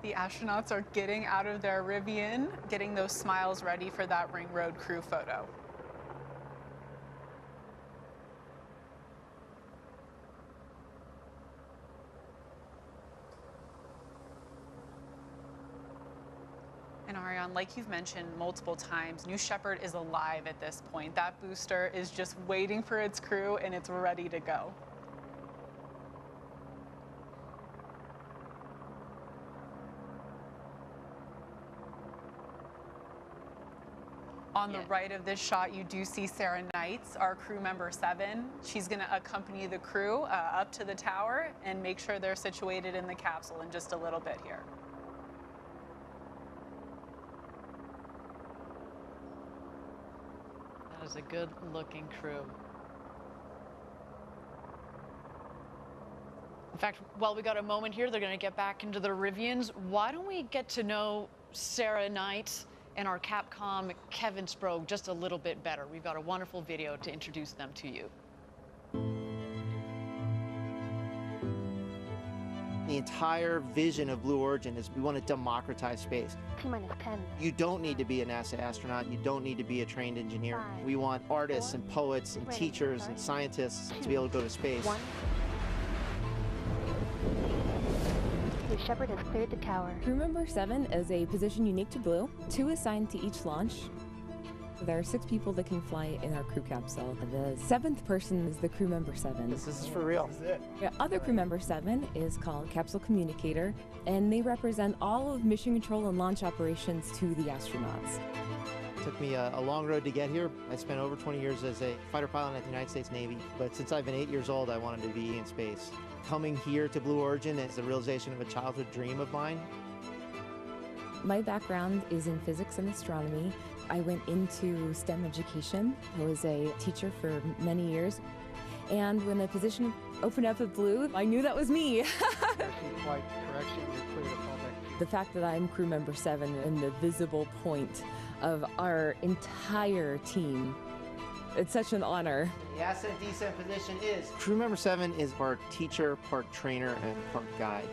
The astronauts are getting out of their Rivian, getting those smiles ready for that Ring Road crew photo. And Ariane, like you've mentioned multiple times, New Shepard is alive at this point. That booster is just waiting for its crew and it's ready to go. On the right of this shot, you do see Sarah Knights, our crew member 7. She's going to accompany the crew up to the tower and make sure they're situated in the capsule in just a little bit here. That is a good-looking crew. In fact, while we got a moment here, they're going to get back into their Rivians. Why don't we get to know Sarah Knight and our Capcom Kevin Sprague just a little bit better. We've got a wonderful video to introduce them to you. The entire vision of Blue Origin is we want to democratize space. T-minus 10. You don't need to be a NASA astronaut. You don't need to be a trained engineer. 5, we want artists 4, and poets and ready, teachers sorry. and scientists 2, to be able to go to space. 1. New Shepard has cleared the tower. Crew member 7 is a position unique to Blue, 2 assigned to each launch. There are 6 people that can fly in our crew capsule. The 7th person is the crew member 7. This is for real. This is it. The other crew member 7 is called Capsule Communicator, and they represent all of mission control and launch operations to the astronauts. It took me a long road to get here. I spent over 20 years as a fighter pilot at the United States Navy, but since I've been 8 years old, I wanted to be in space. Coming here to Blue Origin is the realization of a childhood dream of mine. My background is in physics and astronomy. I went into STEM education. I was a teacher for many years. And when the position opened up at Blue, I knew that was me. The fact that I'm crew member 7 and the visible point of our entire team, it's such an honor. The ascent descent position is crew member 7 is part teacher, part trainer, and part guide.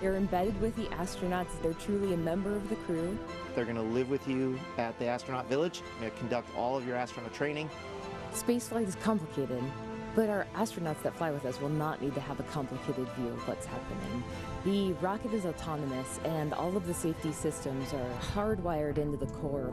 They're embedded with the astronauts. They're truly a member of the crew. They're going to live with you at the astronaut village. They're going to conduct all of your astronaut training. Spaceflight is complicated, but our astronauts that fly with us will not need to have a complicated view of what's happening. The rocket is autonomous, and all of the safety systems are hardwired into the core.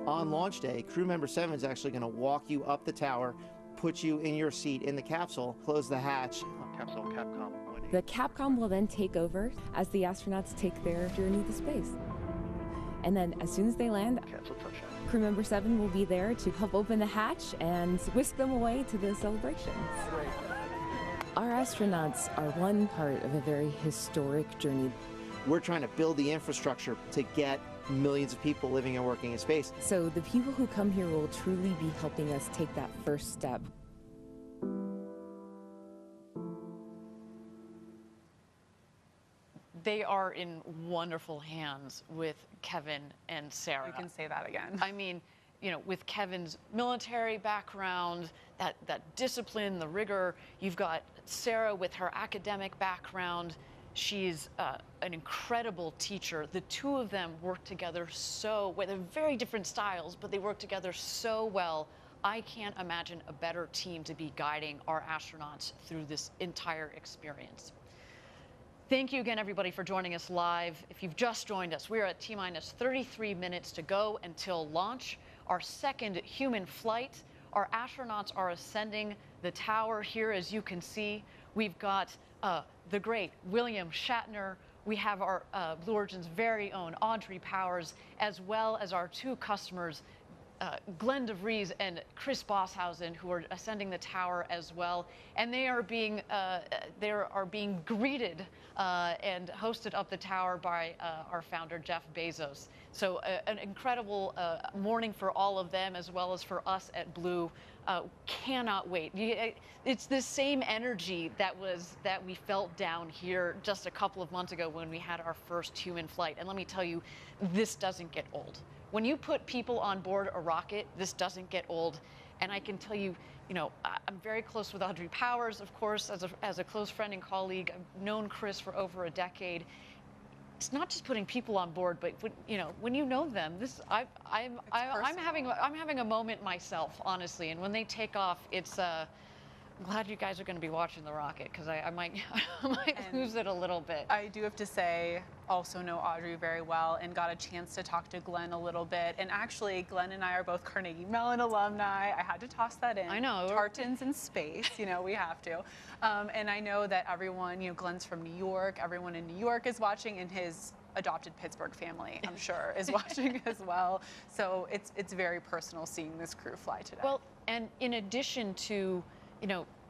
On launch day, crew member 7 is actually going to walk you up the tower, put you in your seat in the capsule, close the hatch. Capsule Capcom. The Capcom will then take over as the astronauts take their journey to space. And then as soon as they land, crew member 7 will be there to help open the hatch and whisk them away to the celebration. Our astronauts are one part of a very historic journey. We're trying to build the infrastructure to get millions of people living and working in space. So the people who come here will truly be helping us take that first step. They are in wonderful hands with Kevin and Sarah. You can say that again. I mean, you know, with Kevin's military background, that discipline, the rigor. You've got Sarah with her academic background. She's an incredible teacher. The two of them work together so well. They're very different styles, but they work together so well. I can't imagine a better team to be guiding our astronauts through this entire experience. Thank you again, everybody, for joining us live. If you've just joined us, we're at T-minus 33 minutes to go until launch, our second human flight. Our astronauts are ascending the tower here, as you can see. We've got the great William Shatner. We have our Blue Origin's very own Audrey Powers, as well as our 2 customers, Glenn DeVries and Chris Bosshausen, who are ascending the tower as well, and they are being greeted and hosted up the tower by our founder Jeff Bezos. So an incredible morning for all of them, as well as for us at Blue. Cannot wait. It's the same energy that we felt down here just a couple of months ago when we had our first human flight. And let me tell you, this doesn't get old. When you put people on board a rocket, this doesn't get old. And I can tell you, you know, I'm very close with Audrey Powers, of course, as a close friend and colleague. I've known Chris for over a decade. it's not just putting people on board, but when you know them, I'm having a moment myself, honestly. And when they take off, it's I'm glad you guys are going to be watching the rocket, because I might I might lose it a little bit. I do have to say, also know Audrey very well and got a chance to talk to Glenn a little bit. And actually, Glenn and I are both Carnegie Mellon alumni. I had to toss that in. I know. Tartans in space, we have to. And I know that everyone, Glenn's from New York. Everyone in New York is watching, and his adopted Pittsburgh family, I'm sure, is watching as well. So it's very personal seeing this crew fly today. Well, and in addition to,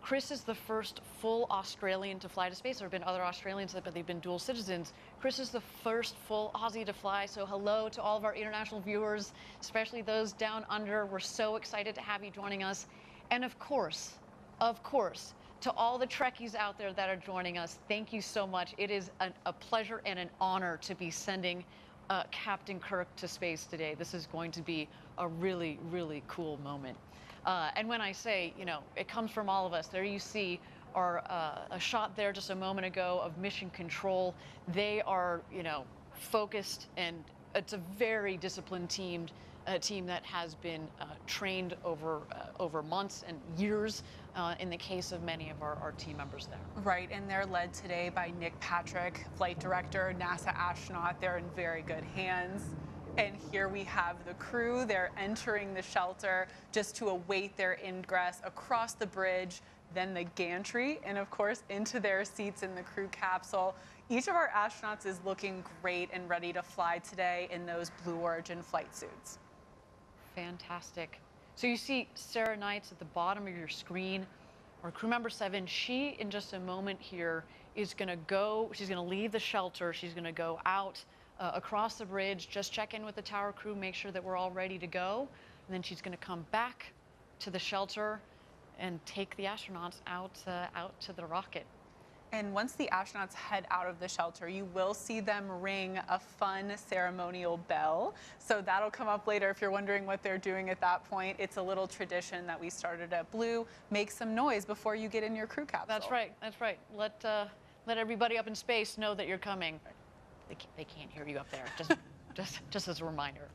Chris is the first full Australian to fly to space. There have been other Australians, but they've been dual citizens. Chris is the first full Aussie to fly. So hello to all of our international viewers, especially those down under. We're so excited to have you joining us. And of course, to all the Trekkies out there that are joining us, thank you so much. It is a pleasure and an honor to be sending Captain Kirk to space today. This is going to be a really, really cool moment. And when I say, it comes from all of us, there you see a shot there just a moment ago of mission control. They are, focused, and it's a very disciplined team that has been trained over months and years in the case of many of our team members there. Right, and they're led today by Nick Patrick, flight director, NASA astronaut. They're in very good hands. And here we have the crew. They're entering the shelter just to await their ingress across the bridge, then the gantry, and of course into their seats in the crew capsule. Each of our astronauts is looking great and ready to fly today in those Blue Origin flight suits. Fantastic. So you see Sarah Knights at the bottom of your screen, or crew member 7. She, in just a moment here, is going to she's going to leave the shelter. She's going to go out across the bridge, just check in with the tower crew, make sure that we're all ready to go. And then she's going to come back to the shelter and take the astronauts out to the rocket. And once the astronauts head out of the shelter, you will see them ring a fun ceremonial bell. So that'll come up later if you're wondering what they're doing at that point. It's a little tradition that we started at Blue. Make some noise before you get in your crew capsule. That's right. That's right. Let everybody up in space know that you're coming. They can't hear you up there. Just as a reminder.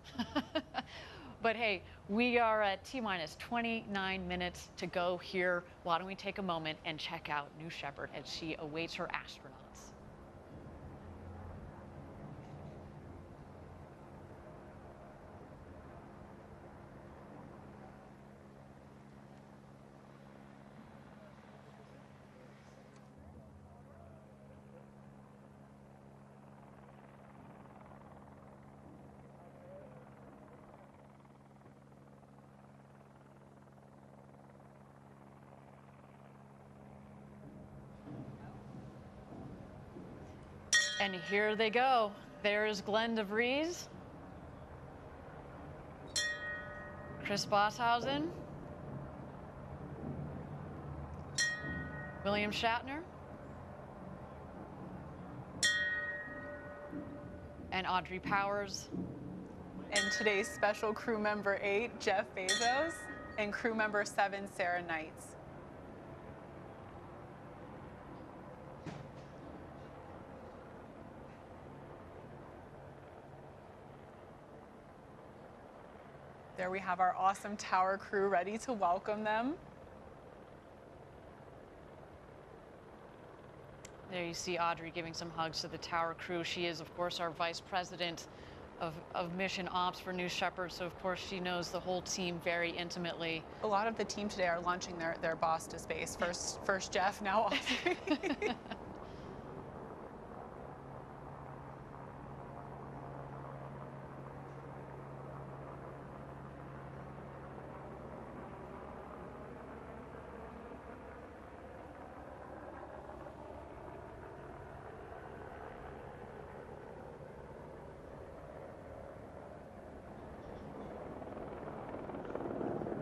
But hey, we are at T-minus 29 minutes to go here. Why don't we take a moment and check out New Shepard as she awaits her astronauts. And here they go. There's Glenn DeVries, Chris Bosshausen, William Shatner, and Audrey Powers. And today's special crew member 8, Jeff Bezos, and crew member 7, Sarah Knights. There we have our awesome tower crew ready to welcome them. There you see Audrey giving some hugs to the tower crew. She is, of course, our vice president of mission ops for New Shepard, so of course she knows the whole team very intimately. A lot of the team today are launching their boss to space. First Jeff, now Audrey.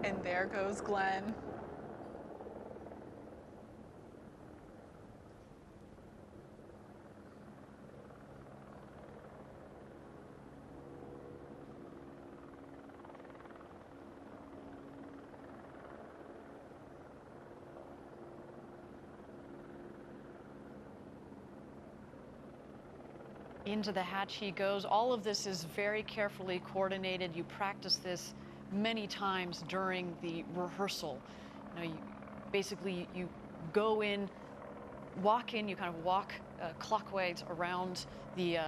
And there goes Glenn. Into the hatch he goes. All of this is very carefully coordinated. You practice this many times during the rehearsal. You know, you go in, walk in, you kind of walk clockwise around the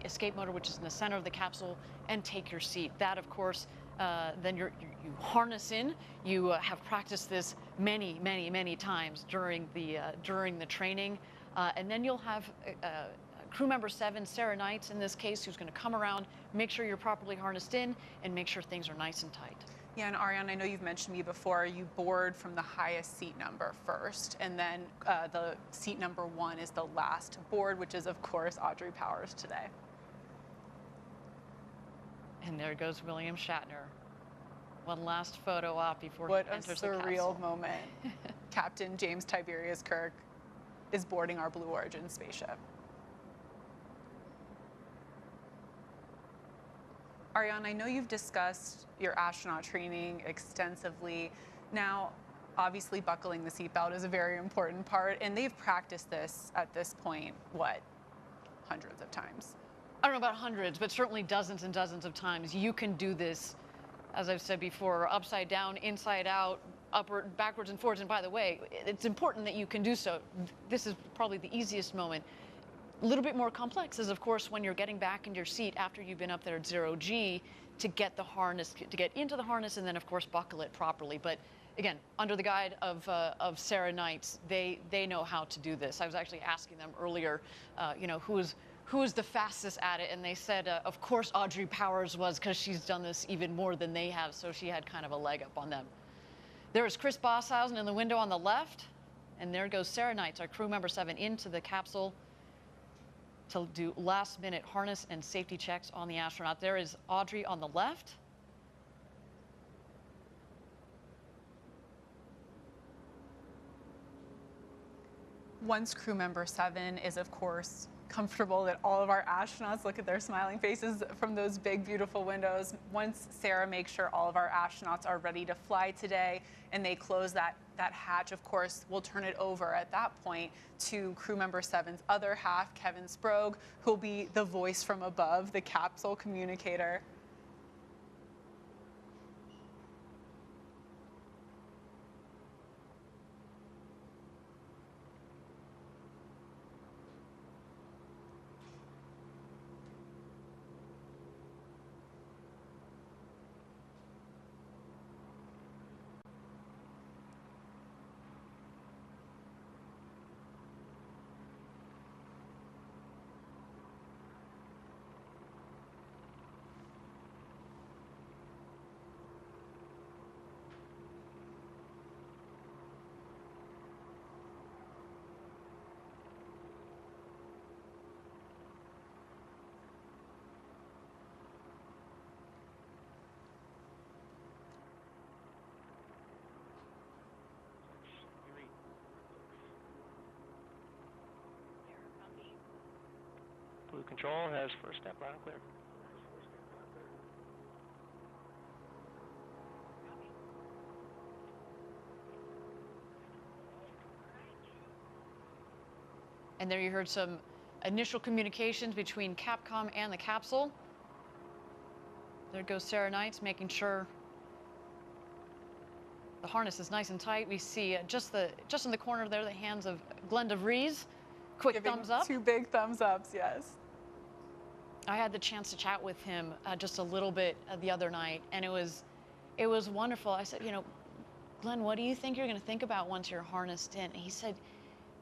escape motor, which is in the center of the capsule, and take your seat. That, of course, then you harness in. You have practiced this many, many, many times during the training, and then you'll have crew member 7, Sarah Knights in this case, who's going to come around, make sure you're properly harnessed in, and make sure things are nice and tight. Yeah, and Ariane, I know you've mentioned me before, you board from the highest seat number first, and then the seat number 1 is the last to board, which is, of course, Audrey Powers today. And there goes William Shatner. One last photo op before he enters the capsule. What a surreal moment. Captain James Tiberius Kirk is boarding our Blue Origin spaceship. Ariane, I know you've discussed your astronaut training extensively. Now, obviously buckling the seatbelt is a very important part, and they've practiced this at this point, what, hundreds of times? I don't know about hundreds, but certainly dozens and dozens of times. You can do this, as I've said before, upside down, inside out, upward, backwards and forwards. And by the way, it's important that you can do so. This is probably the easiest moment. A little bit more complex is, of course, when you're getting back in your seat after you've been up there at 0G to get the harness, to get into the harness, and then, of course, buckle it properly. But again, under the guide of Sarah Knights, they know how to do this. I was actually asking them earlier, you know, who is the fastest at it, and they said, of course, Audrey Powers was, because she's done this even more than they have, so she had kind of a leg up on them. There is Chris Bosshausen in the window on the left, and there goes Sarah Knights, our crew member 7, into the capsule to do last-minute harness and safety checks on the astronaut. There is Audrey on the left. Once crew member 7 is, of course, comfortable that all of our astronauts look at their smiling faces from those big, beautiful windows. Once Sarah makes sure all of our astronauts are ready to fly today and they close that hatch, of course, we'll turn it over at that point to crew member 7's other half, Kevin Sprague, who'll be the voice from above, the capsule communicator. Blue Control has first step loud and clear. And there you heard some initial communications between Capcom and the capsule. There goes Sarah Knights, making sure the harness is nice and tight. We see just in the corner there, the hands of Glenn DeVries. Quick Giving thumbs up. 2 big thumbs ups, yes. I had the chance to chat with him just a little bit the other night, and it was wonderful. I said, you know, Glenn, what do you think you're going to think about once you're harnessed in? And he said,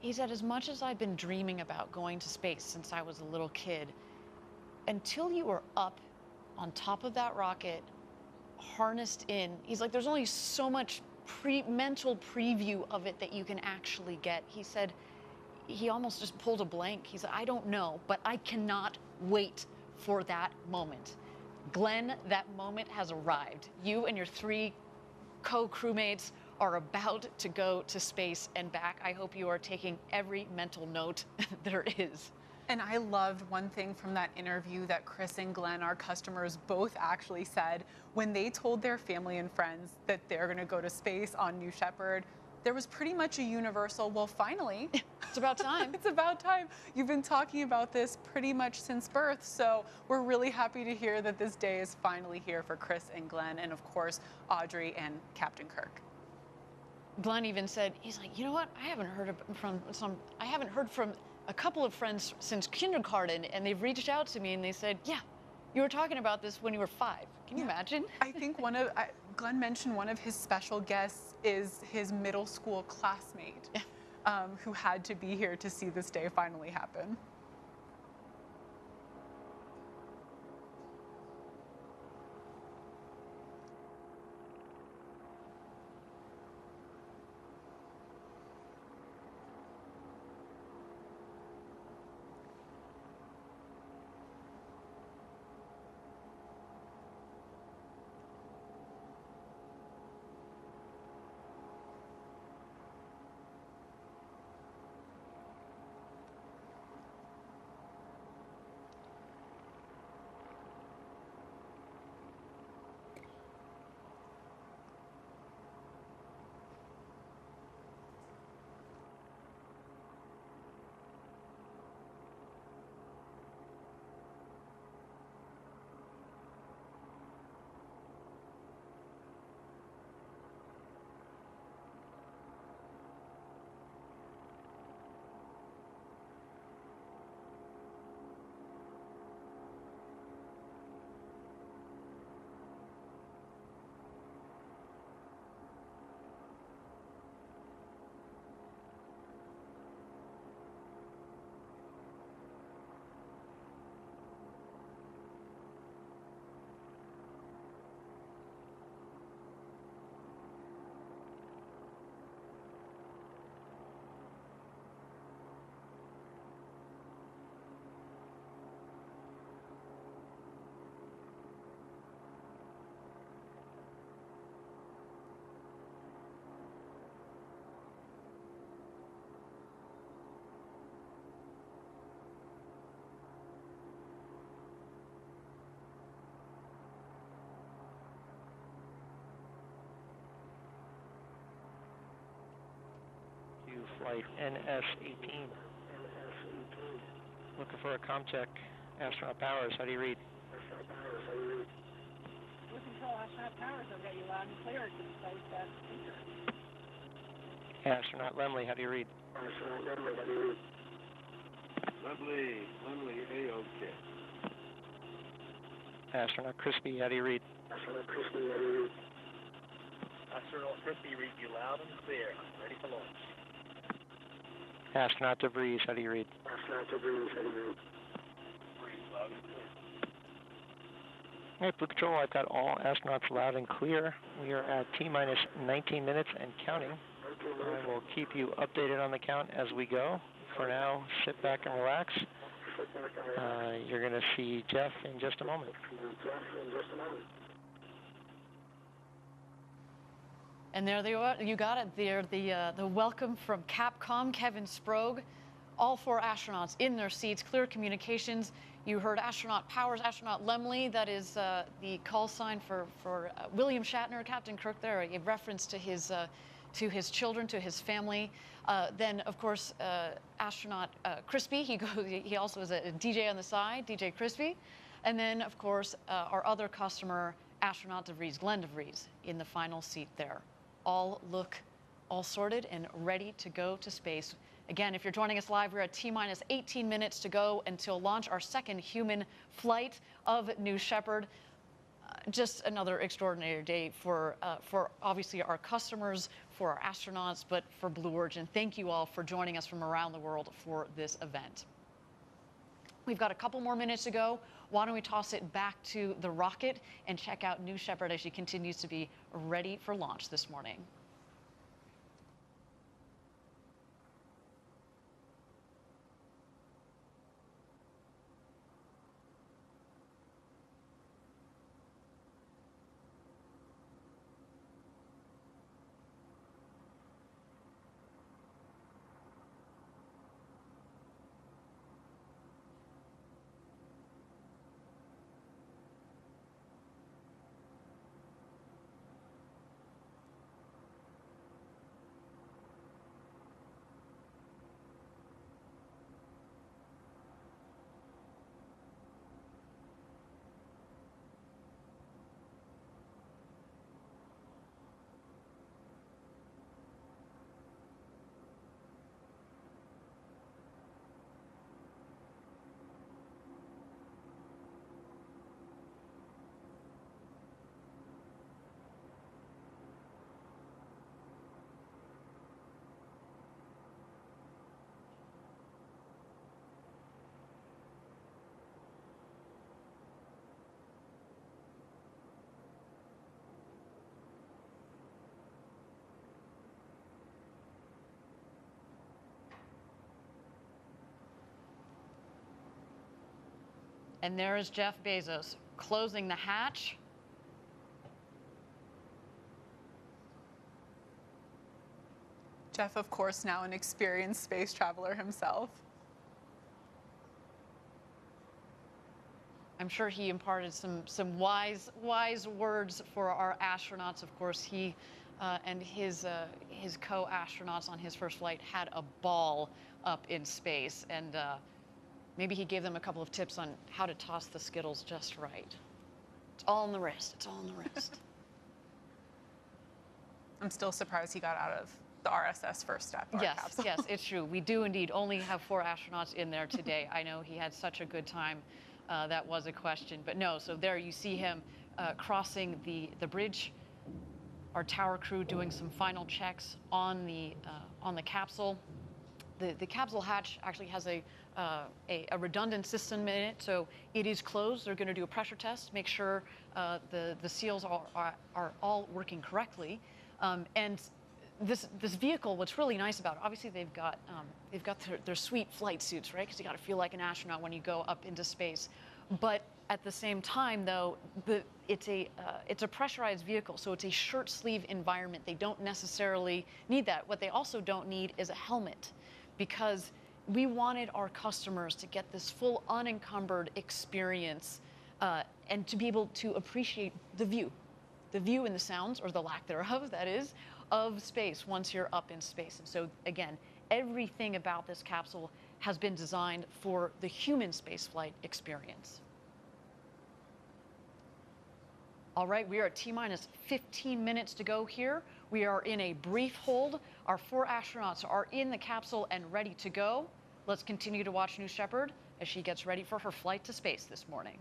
as much as I've been dreaming about going to space since I was a little kid, until you were up on top of that rocket, harnessed in, he's like, there's only so much mental preview of it that you can actually get. He said, he almost just pulled a blank. He said, I don't know, but I cannot wait for that moment. Glenn, that moment has arrived. You and your 3 co-crewmates are about to go to space and back. I hope you are taking every mental note there is. And I loved one thing from that interview that Chris and Glenn, our customers, both actually said when they told their family and friends that they're going to go to space on New Shepard. There was pretty much a universal, well, finally. It's about time. It's about time. You've been talking about this pretty much since birth, so we're really happy to hear that this day is finally here for Chris and Glenn, and of course, Audrey and Captain Kirk. Glenn even said, he's like, you know what? I haven't heard from a couple of friends since kindergarten, and they've reached out to me and they said, yeah, you were talking about this when you were 5. Can you imagine? I think Glenn mentioned one of his special guests is his middle school classmate, who had to be here to see this day finally happen. Flight NS-18. Looking for a comm check. Astronaut Powers, how do you read? Control, Astronaut Powers, I've got you loud and clear to the space speaker. Astronaut Lemley, how do you read? Astronaut Lemley, how do you read? Lemley, A-OK. Astronaut Crispy, how do you read? Astronaut Crispy, how do you read? Astronaut Crispy reads you loud and clear. Ready for launch. Astronaut DeVries, how do you read? Astronaut DeVries, how do you read? Loud and clear. All right, Blue Control, I've got all astronauts loud and clear. We are at T-minus 19 minutes and counting. I will keep you updated on the count as we go. For now, sit back and relax. You're going to see Jeff in just a moment. And there they are. You got it. There, the welcome from Capcom, Kevin Sprague. All 4 astronauts in their seats, clear communications. You heard Astronaut Powers, Astronaut Lemley. That is the call sign for William Shatner, Captain Kirk. There, a reference to his children, to his family. Then, of course, Astronaut Crispy. He also is a DJ on the side, DJ Crispy. And then, of course, our other customer, Astronaut DeVries, Glenn DeVries, in the final seat there. All look all sorted and ready to go to space. Again, if you're joining us live, we're at T-minus 18 minutes to go until launch, our second human flight of New Shepard. Just another extraordinary day for obviously our customers, for our astronauts, but for Blue Origin. Thank you all for joining us from around the world for this event. We've got a couple more minutes to go. Why don't we toss it back to the rocket and check out New Shepard as she continues to be ready for launch this morning. And there is Jeff Bezos closing the hatch. Jeff, of course, now an experienced space traveler himself. I'm sure he imparted some wise words for our astronauts. Of course, he and his co-astronauts on his first flight had a ball up in space, and maybe he gave them a couple of tips on how to toss the Skittles just right. It's all in the wrist. It's all in the wrist. I'm still surprised he got out of the RSS first step. Yes, yes, it's true. We do indeed only have 4 astronauts in there today. I know he had such a good time. That was a question, but no. So there you see him crossing the bridge. Our tower crew doing some final checks on the capsule. The capsule hatch actually has a redundant system in it, so it is closed. They're going to do a pressure test, make sure the seals are all working correctly. And this vehicle, what's really nice about it, obviously they've got their sweet flight suits, right? Because you got to feel like an astronaut when you go up into space. But at the same time, though, it's a pressurized vehicle, so it's a shirt sleeve environment. They don't necessarily need that. What they also don't need is a helmet, because we wanted our customers to get this full unencumbered experience and to be able to appreciate the view and the sounds, or the lack thereof, that is, of space once you're up in space. And so again, everything about this capsule has been designed for the human spaceflight experience. All right, we are at T-minus 15 minutes to go here. We are in a brief hold. Our 4 astronauts are in the capsule and ready to go. Let's continue to watch New Shepard as she gets ready for her flight to space this morning.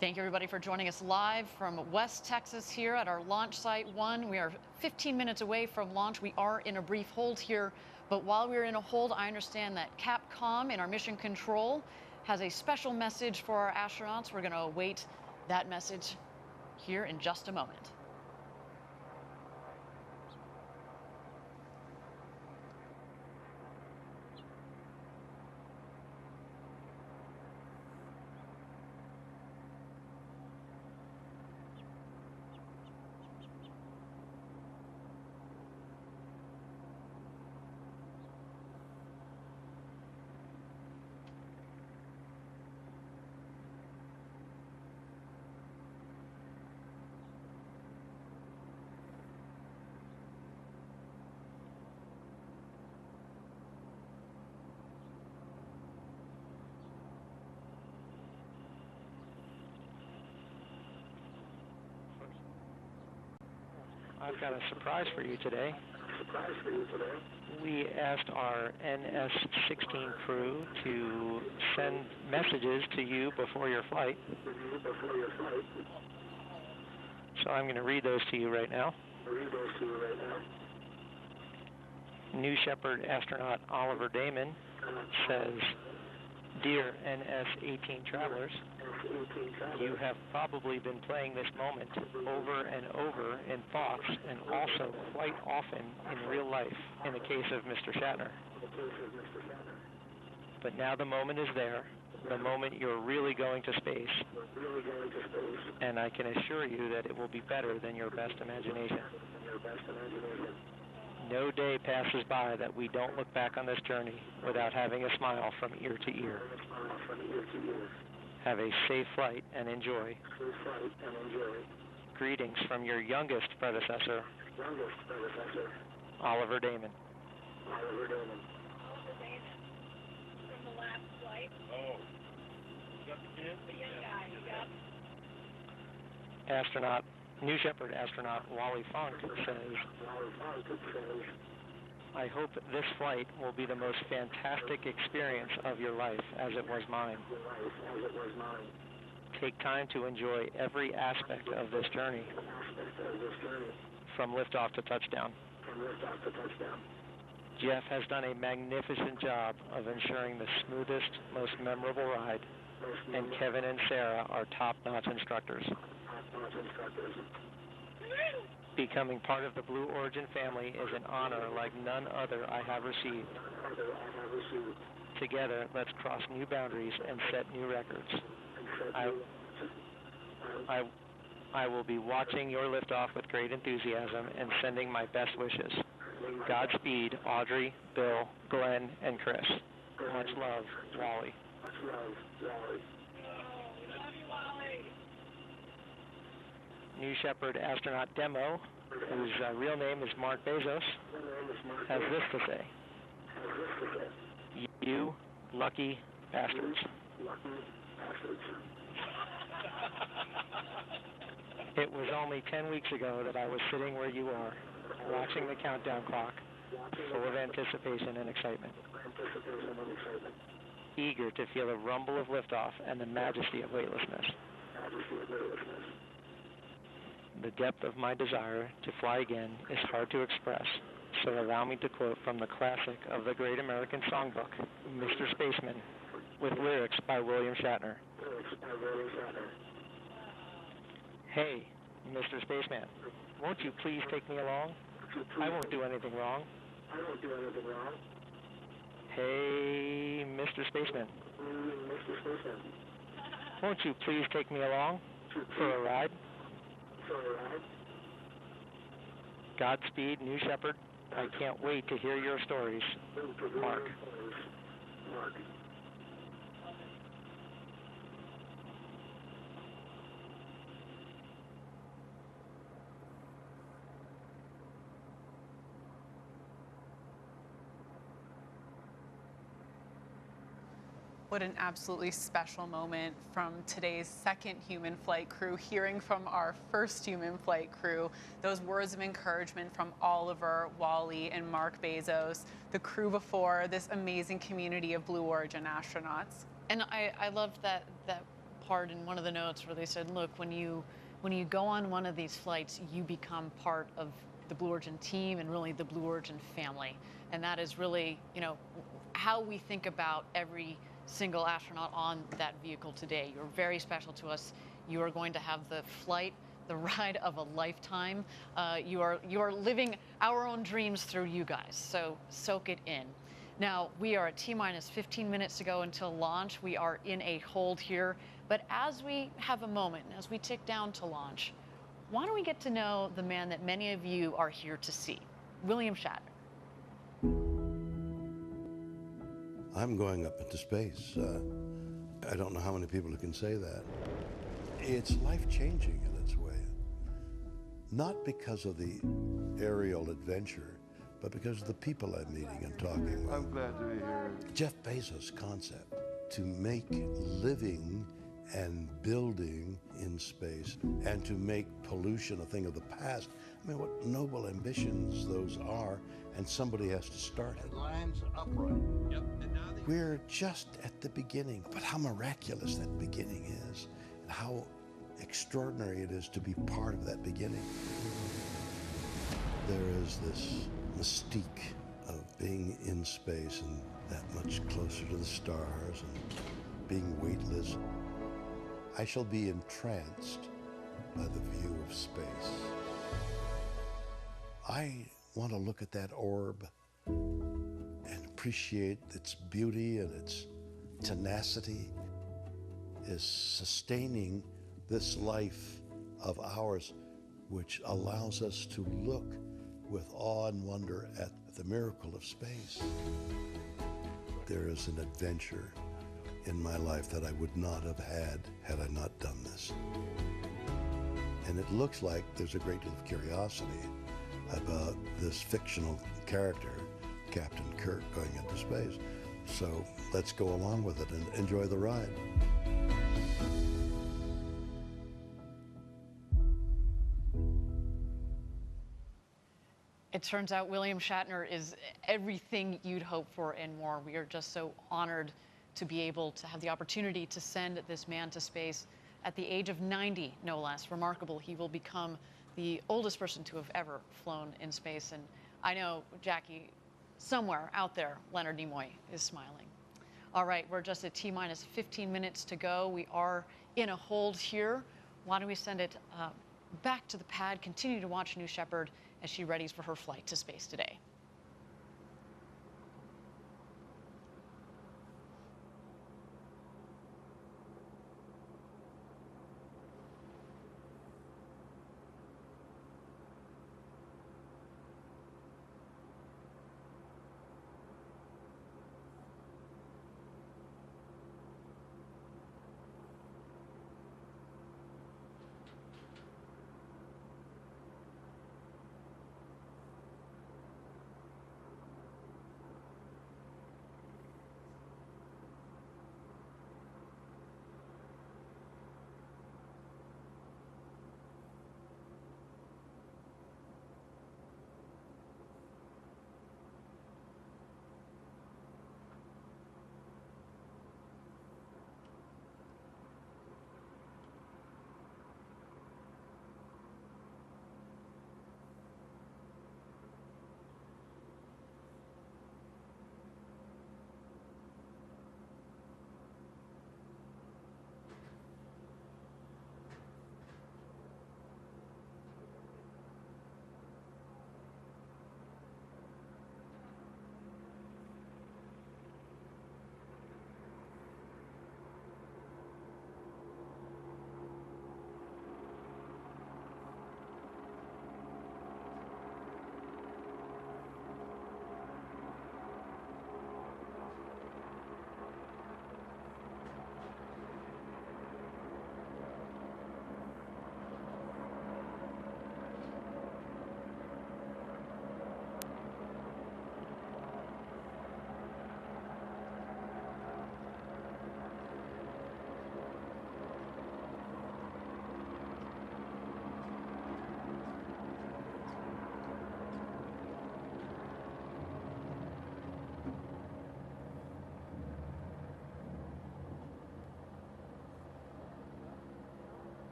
Thank you, everybody, for joining us live from West Texas here at our launch site 1. We are 15 minutes away from launch. We are in a brief hold here, but while we're in a hold, I understand that Capcom in our mission control has a special message for our astronauts. We're going to await that message here in just a moment. I've got a surprise for you today. prize for you today? We asked our NS-16 crew to send messages to you before your flight. Before your flight. So I'm going to read those to you right now. New Shepard astronaut Oliver Damon says, "Dear NS-18 travelers, you have probably been playing this moment over and over in thoughts and also quite often in real life in the case of Mr. Shatner. But now the moment is there, the moment you're really going to space, and I can assure you that it will be better than your best imagination. No day passes by that we don't look back on this journey without having a smile from ear to ear. Have a safe flight and enjoy. Greetings from your youngest predecessor, Oliver Damon." From the last flight. Oh. The young guy, Astronaut, New Shepard astronaut Wally Funk says, "I hope this flight will be the most fantastic experience of your life as it was mine. Take time to enjoy every aspect of this journey, from liftoff to touchdown. Jeff has done a magnificent job of ensuring the smoothest, most memorable ride, and Kevin and Sarah are top-notch instructors. Becoming part of the Blue Origin family is an honor like none other I have received. Together, let's cross new boundaries and set new records. I will be watching your liftoff with great enthusiasm and sending my best wishes. Godspeed, Audrey, Bill, Glenn, and Chris. Much love, Wally." New Shepard astronaut Demo, whose real name is Mark Bezos, has this to say: "You lucky bastards. It was only 10 weeks ago that I was sitting where you are, watching the countdown clock, full of anticipation and excitement, eager to feel the rumble of liftoff and the majesty of weightlessness. The depth of my desire to fly again is hard to express, so allow me to quote from the classic of the great American songbook, Mr. Spaceman, with lyrics by William Shatner. Hey, Mr. Spaceman, won't you please take me along? I won't do anything wrong. Hey, Mr. Spaceman, won't you please take me along for a ride? Godspeed, New Shepard. I can't wait to hear your stories. Mark." What an absolutely special moment from today's second human flight crew, hearing from our first human flight crew, those words of encouragement from Oliver, Wally, and Mark Bezos, the crew before, this amazing community of Blue Origin astronauts. And I loved that part in one of the notes where they said, look, when you go on one of these flights, you become part of the Blue Origin team and really the Blue Origin family. And that is really, you know, how we think about every single astronaut on that vehicle today. You're very special to us. You are going to have the flight, the ride of a lifetime. You are living our own dreams through you guys, so soak it in. Now, we are at T-minus 15 minutes to go until launch. We are in a hold here, but as we have a moment, as we tick down to launch, why don't we get to know the man that many of you are here to see, William Shatner. I'm going up into space. I don't know how many people who can say that. It's life-changing in its way. Not because of the aerial adventure, but because of the people I'm meeting and talking with. I'm glad to be here. Jeff Bezos' concept to make living and building in space and to make pollution a thing of the past. I mean, what noble ambitions those are, and somebody has to start it. Lines upright. Yep, and now We're just at the beginning, but how miraculous that beginning is, and how extraordinary it is to be part of that beginning. There is this mystique of being in space and that much closer to the stars and being weightless. I shall be entranced by the view of space. I want to look at that orb and appreciate its beauty and its tenacity is sustaining this life of ours, which allows us to look with awe and wonder at the miracle of space. There is an adventure in my life that I would not have had I not done this. And it looks like there's a great deal of curiosity about this fictional character, Captain Kirk, going into space. So let's go along with it and enjoy the ride. It turns out William Shatner is everything you'd hope for and more. We are just so honored to be able to have the opportunity to send this man to space at the age of 90, no less. Remarkable. He will become the oldest person to have ever flown in space. And I know, Jackie, somewhere out there, Leonard Nimoy is smiling. All right, we're just at T-minus 15 minutes to go. We are in a hold here. Why don't we send it back to the pad, continue to watch New Shepard as she readies for her flight to space today.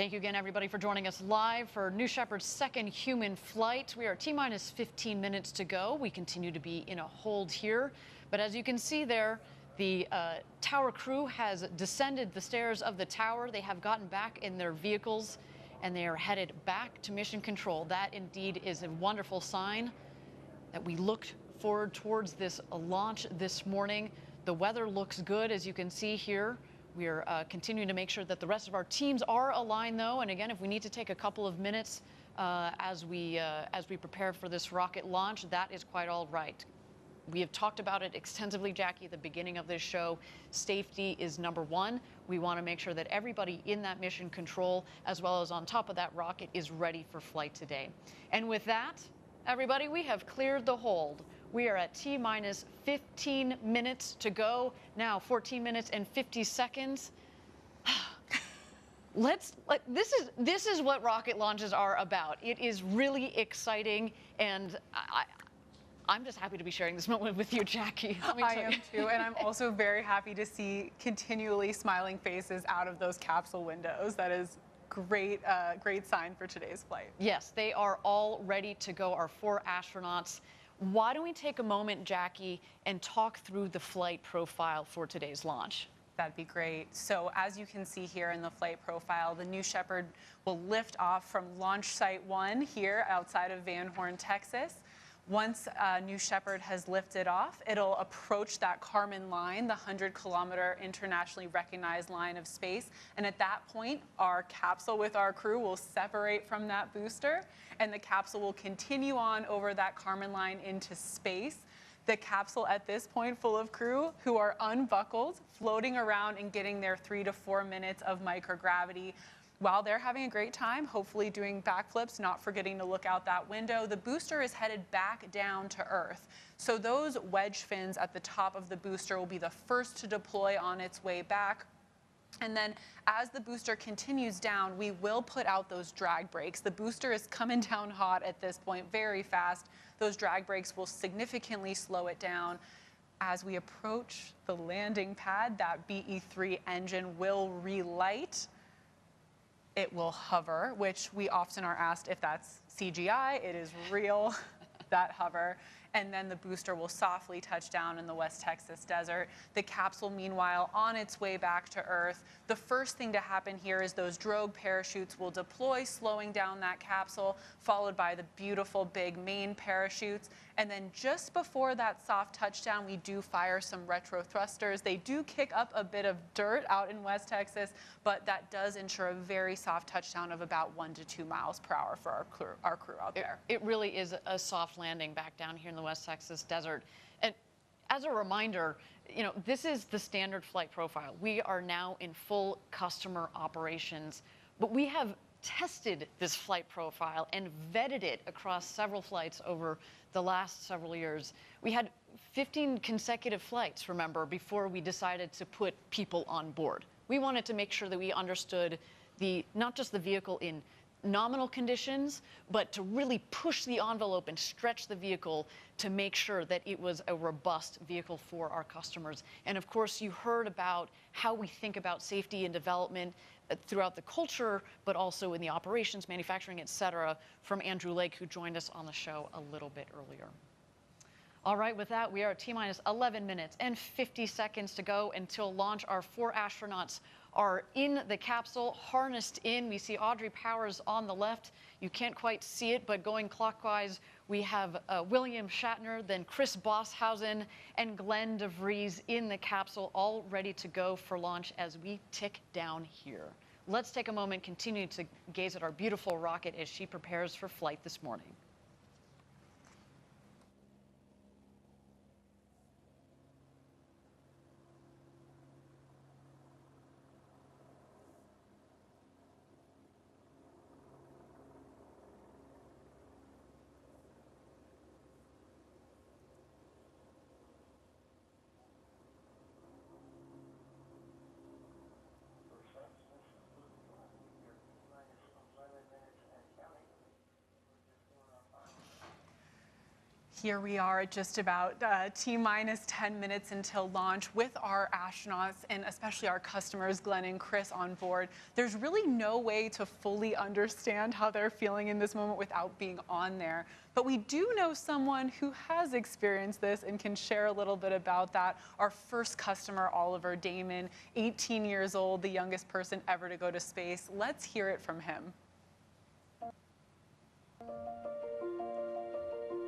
Thank you again, everybody, for joining us live for New Shepard's second human flight. We are T-minus 15 minutes to go. We continue to be in a hold here. But as you can see there, the tower crew has descended the stairs of the tower. They have gotten back in their vehicles, and they are headed back to mission control. That indeed is a wonderful sign that we looked forward towards this launch this morning. The weather looks good, as you can see here. We are continuing to make sure that the rest of our teams are aligned, though. And again, if we need to take a couple of minutes as we prepare for this rocket launch, that is quite all right. We have talked about it extensively, Jackie, at the beginning of this show. Safety is number one. We want to make sure that everybody in that mission control, as well as on top of that rocket, is ready for flight today. And with that, everybody, we have cleared the hold. We are at T-minus 15 minutes to go. Now 14 minutes and 50 seconds. This is what rocket launches are about. It is really exciting, and I'm just happy to be sharing this moment with you, Jackie. I am too, and I'm also very happy to see continually smiling faces out of those capsule windows. That is great, great sign for today's flight. Yes, they are all ready to go, our 4 astronauts. Why don't we take a moment, Jackie, and talk through the flight profile for today's launch? That'd be great. So as you can see here in the flight profile, the New Shepard will lift off from Launch Site 1 here outside of Van Horn, Texas. Once New Shepard has lifted off, it'll approach that Kármán line, the 100-kilometer internationally recognized line of space. And at that point, our capsule with our crew will separate from that booster, and the capsule will continue on over that Kármán line into space. The capsule at this point full of crew who are unbuckled, floating around and getting their 3 to 4 minutes of microgravity. While they're having a great time, hopefully doing backflips, not forgetting to look out that window, the booster is headed back down to Earth. So those wedge fins at the top of the booster will be the first to deploy on its way back. And then as the booster continues down, we will put out those drag brakes. The booster is coming down hot at this point, very fast. Those drag brakes will significantly slow it down. As we approach the landing pad, that BE-3 engine will relight. It will hover, which we often are asked if that's CGI. It is real, that hover. And then the booster will softly touch down in the West Texas desert. The capsule, meanwhile, on its way back to Earth. The first thing to happen here is those drogue parachutes will deploy, slowing down that capsule, followed by the beautiful big main parachutes. And then just before that soft touchdown, we do fire some retro thrusters. They do kick up a bit of dirt out in West Texas, but that does ensure a very soft touchdown of about 1 to 2 miles per hour for our crew out there. It really is a soft landing back down here in the West Texas desert. And as a reminder, you know, this is the standard flight profile. We are now in full customer operations, but we have tested this flight profile and vetted it across several flights over the last several years. We had 15 consecutive flights, remember, before we decided to put people on board. We wanted to make sure that we understood not just the vehicle in nominal conditions, but to really push the envelope and stretch the vehicle to make sure that it was a robust vehicle for our customers. And of course, you heard about how we think about safety and development throughout the culture, but also in the operations, manufacturing, et cetera, from Andrew Lake, who joined us on the show a little bit earlier. All right, with that, we are at T-minus 11 minutes and 50 seconds to go until launch. Our 4 astronauts are in the capsule, harnessed in. We see Audrey Powers on the left. You can't quite see it, but going clockwise, we have William Shatner, then Chris Bosshausen, and Glenn DeVries in the capsule, all ready to go for launch as we tick down here. Let's take a moment, continue to gaze at our beautiful rocket as she prepares for flight this morning. Here we are at just about T-minus 10 minutes until launch with our astronauts and especially our customers, Glenn and Chris, on board. There's really no way to fully understand how they're feeling in this moment without being on there. But we do know someone who has experienced this and can share a little bit about that. Our first customer, Oliver Damon, 18 years old, the youngest person ever to go to space. Let's hear it from him.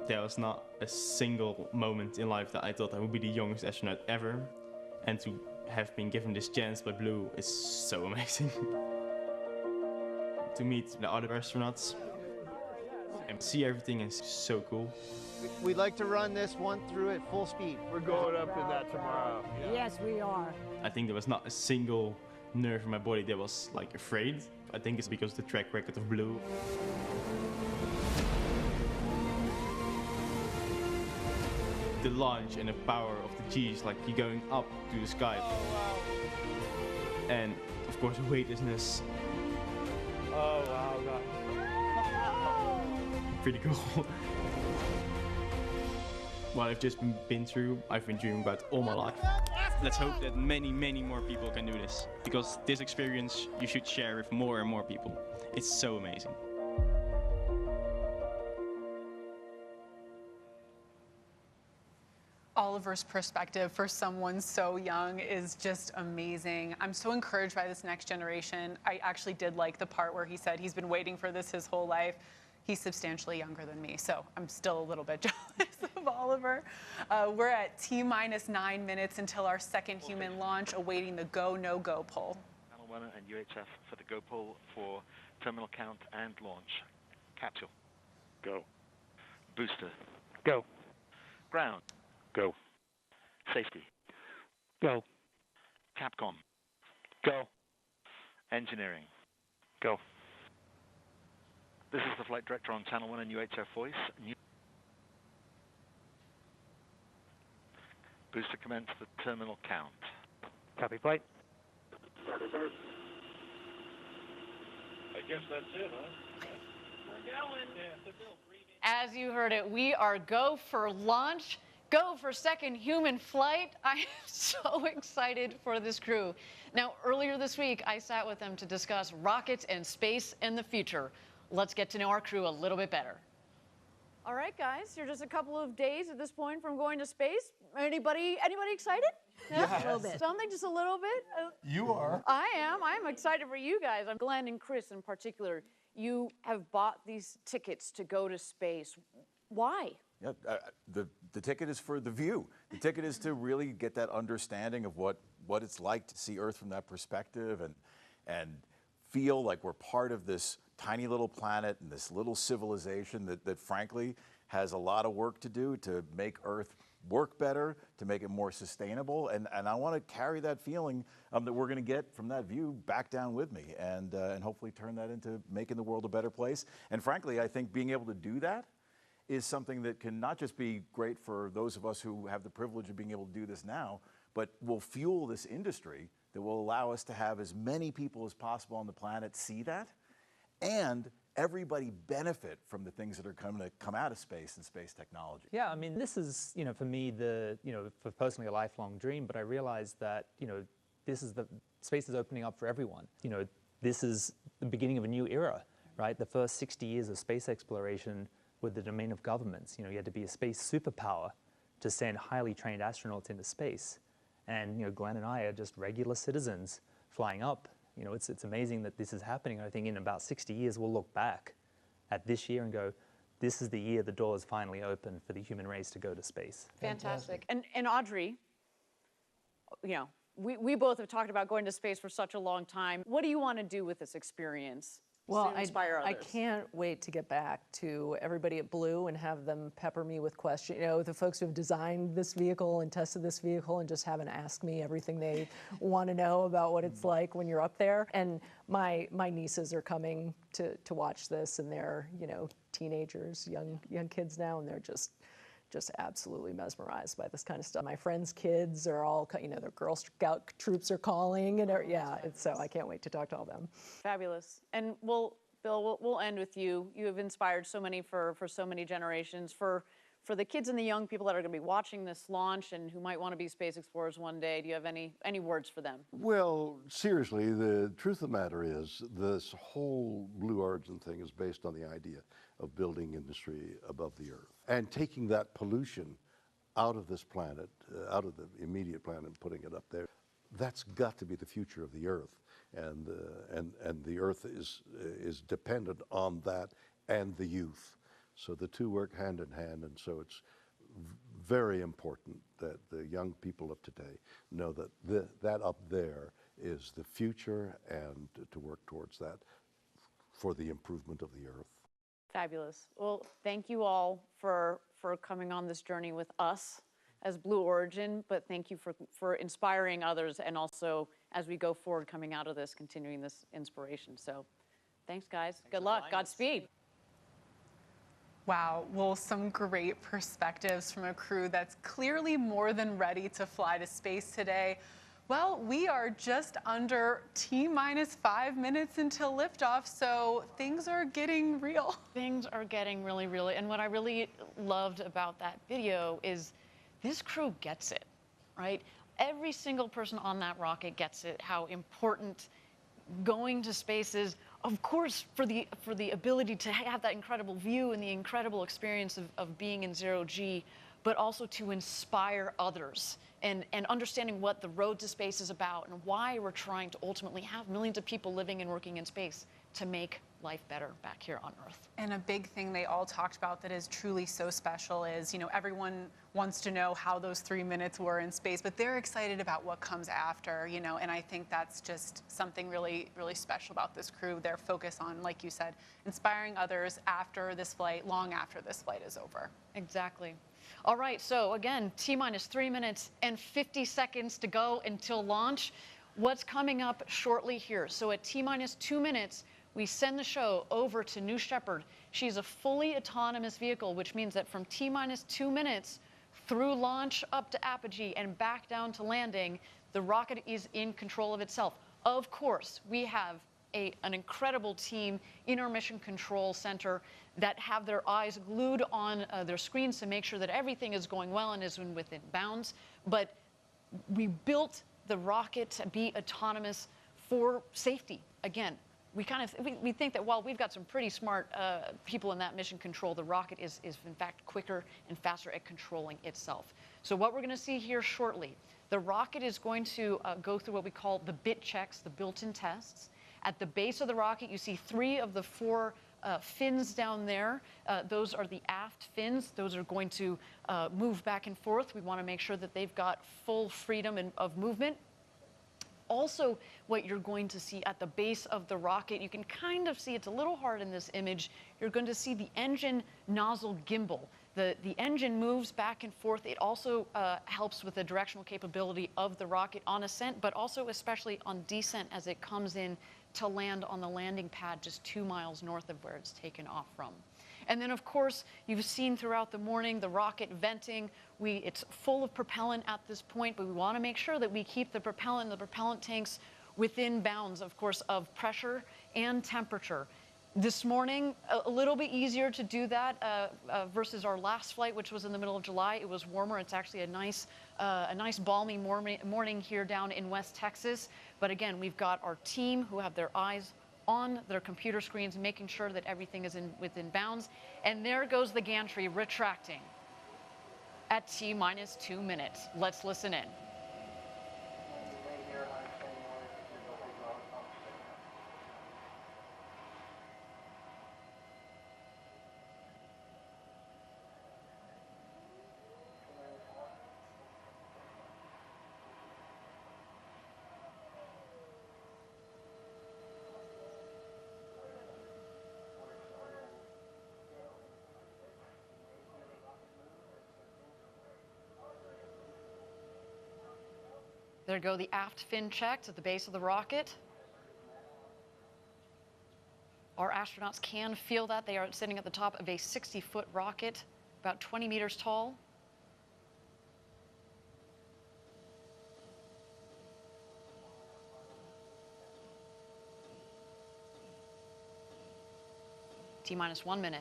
There was not a single moment in life that I thought I would be the youngest astronaut ever. And to have been given this chance by Blue is so amazing. To meet the other astronauts and see everything is so cool. We'd like to run this one through at full speed. We're going up in that tomorrow. Yes, we are. I think there was not a single nerve in my body that was like afraid. I think it's because of the track record of Blue. The launch and the power of the G's, like you're going up to the sky. Oh, wow. And of course the weightlessness. Oh, wow, God. Pretty cool. What I've just been through, I've been dreaming about all my life. Let's hope that many, many more people can do this. Because this experience you should share with more and more people. It's so amazing. Oliver's perspective for someone so young is just amazing. I'm so encouraged by this next generation. I actually did like the part where he said he's been waiting for this his whole life. He's substantially younger than me, so I'm still a little bit jealous of Oliver. We're at T-minus 9 minutes until our second human launch, awaiting the go, no-go poll. Channel 1 and UHF for the go poll for terminal count and launch. Capsule. Go. Booster. Go. Ground. Go. Safety. Go. Capcom. Go. Engineering. Go. This is the flight director on Channel 1 and UHF voice. Booster commence the terminal count. Copy flight. Copy, sir. I guess that's it, huh? We're going. As you heard it, we are go for launch, go for second human flight. I am so excited for this crew. Now, earlier this week, I sat with them to discuss rockets and space and the future. Let's get to know our crew a little bit better. All right, guys, you're just a couple of days at this point from going to space. Anybody excited? Yes. A little bit. Something, just a little bit? You are. I am. I'm excited for you guys. I'm Glenn and Chris in particular. You have bought these tickets to go to space. Why? Yeah, the ticket is for the view. The ticket is to really get that understanding of what it's like to see Earth from that perspective and feel like we're part of this tiny little planet and this little civilization that frankly has a lot of work to do to make Earth work better, to make it more sustainable. And I want to carry that feeling that we're going to get from that view back down with me and hopefully turn that into making the world a better place. And frankly, I think being able to do that is something that can not just be great for those of us who have the privilege of being able to do this now, but will fuel this industry that will allow us to have as many people as possible on the planet see that, and everybody benefit from the things that are going to come out of space and space technology. Yeah, I mean, this is, for me, for personally a lifelong dream, but I realized that, space is opening up for everyone. This is the beginning of a new era, right? The first 60 years of space exploration were the domain of governments. You had to be a space superpower to send highly trained astronauts into space. And, Glenn and I are just regular citizens flying up. It's amazing that this is happening. I think in about 60 years, we'll look back at this year and go, this is the year the doors finally open for the human race to go to space. Fantastic. And Audrey, we both have talked about going to space for such a long time. What do you want to do with this experience? Well, to inspire I others? can't wait to get back to everybody at Blue and have them pepper me with questions. The folks who have designed this vehicle and tested this vehicle and just haven't asked me everything they want to know about what it's like when you're up there. And my nieces are coming to watch this, and they're teenagers, young kids now, and they're just absolutely mesmerized by this kind of stuff. My friends' kids are all, their Girl Scout troops are calling, and so I can't wait to talk to all them. Fabulous. And Bill, we'll end with you. You have inspired so many for so many generations. For For the kids and the young people that are going to be watching this launch and who might want to be space explorers one day, do you have any words for them? Well, seriously, the truth of the matter is this whole Blue Origin thing is based on the idea of building industry above the Earth and taking that pollution out of this planet, out of the immediate planet, and putting it up there. That's got to be the future of the Earth, and the Earth is dependent on that and the youth. So the two work hand in hand, and so it's very important that the young people of today know that that up there is the future, and to work towards that for the improvement of the Earth. Fabulous. Well, thank you all for coming on this journey with us as Blue Origin, but thank you for inspiring others, and also as we go forward coming out of this, continuing this inspiration. So thanks, guys. Good luck. Godspeed. Wow, well, some great perspectives from a crew that's clearly more than ready to fly to space today. Well, we are just under T-minus 5 minutes until liftoff, so things are getting real. Things are getting really real. And what I really loved about that video is this crew gets it, right? Every single person on that rocket gets it, how important going to space is, of course, for the ability to have that incredible view and the incredible experience of being in zero G, but also to inspire others and understanding what the road to space is about and why we're trying to ultimately have millions of people living and working in space to make life better back here on Earth. And a big thing they all talked about that is truly so special is, everyone wants to know how those 3 minutes were in space, but they're excited about what comes after, and I think that's just something really, really special about this crew. Their focus on, like you said, inspiring others after this flight, long after this flight is over. Exactly. All right, so again, T-minus 3 minutes and 50 seconds to go until launch. What's coming up shortly here? So at T-minus 2 minutes, we send the show over to New Shepard. She's a fully autonomous vehicle, which means that from T-minus 2 minutes through launch up to apogee and back down to landing, the rocket is in control of itself. Of course, we have an incredible team in our Mission Control Center that have their eyes glued on their screens to make sure that everything is going well and is within bounds. But we built the rocket to be autonomous for safety. Again, we think that while we've got some pretty smart people in that mission control, the rocket is in fact quicker and faster at controlling itself. So what we're going to see here shortly, the rocket is going to go through what we call the bit checks, the built-in tests. At the base of the rocket, you see 3 of the 4 fins down there. Those are the aft fins. Those are going to move back and forth. We want to make sure that they've got full freedom of movement. Also, what you're going to see at the base of the rocket, you can kind of see, it's a little hard in this image, you're going to see the engine nozzle gimbal. The engine moves back and forth. It also helps with the directional capability of the rocket on ascent, but also especially on descent as it comes in to land on the landing pad just 2 miles north of where it's taken off from. And then, of course, you've seen throughout the morning the rocket venting. It's full of propellant at this point, but we want to make sure that we keep the propellant tanks within bounds, of course, of pressure and temperature. This morning, a little bit easier to do that versus our last flight, which was in the middle of July. It was warmer. It's actually a nice balmy morning here down in West Texas. But again, we've got our team who have their eyes on their computer screens, making sure that everything is within bounds. And there goes the gantry retracting at T-minus 2 minutes. Let's listen in. There go the aft fin checks at the base of the rocket. Our astronauts can feel that. They are sitting at the top of a 60-foot rocket, about 20 meters tall. T-minus 1 minute.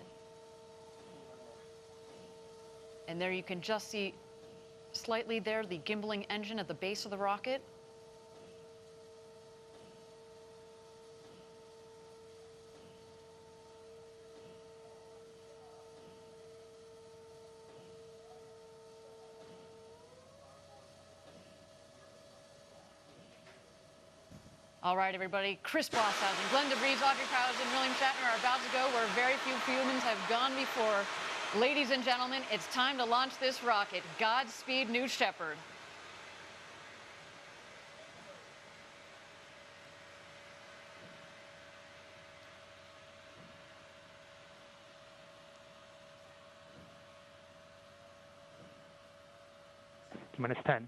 And there you can just see slightly there the gimbaling engine at the base of the rocket. All right, everybody. Chris Bosshausen, Glenn DeVries, Audrey Powers, and William Shatner are about to go where very few humans have gone before. Ladies and gentlemen, it's time to launch this rocket. Godspeed, New Shepard. Minus 10,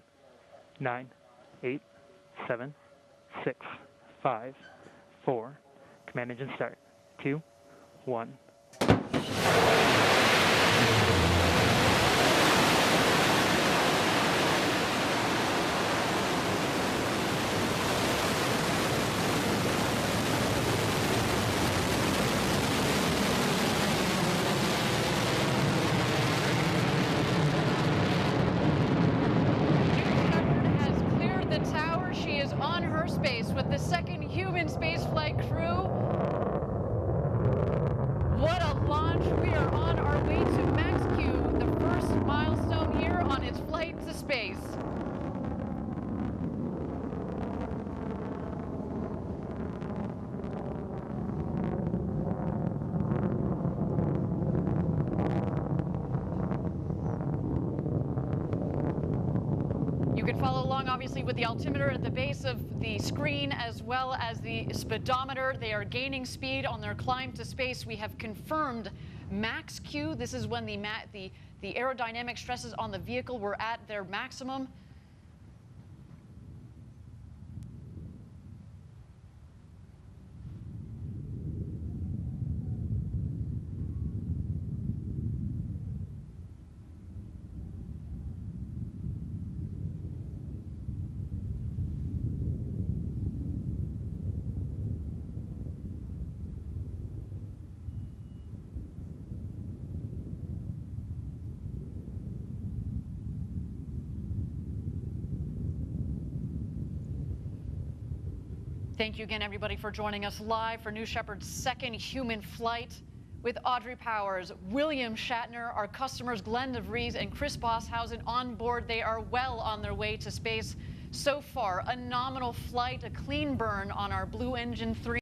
9, 8, 7, 6, 5, 4. Command engine start. 2, 1. With the second human spaceflight crew. What a launch. We are on our way to Max Q, the first milestone here on its flight to space. You can follow along, obviously, with the altimeter at the base of the screen, as well as the speedometer. They are gaining speed on their climb to space. We have confirmed max Q. This is when the aerodynamic stresses on the vehicle were at their maximum. Thank you again, everybody, for joining us live for New Shepard's second human flight with Audrey Powers, William Shatner, our customers Glenn DeVries and Chris Bosshausen on board. They are well on their way to space. So far, a nominal flight, a clean burn on our Blue Engine 3.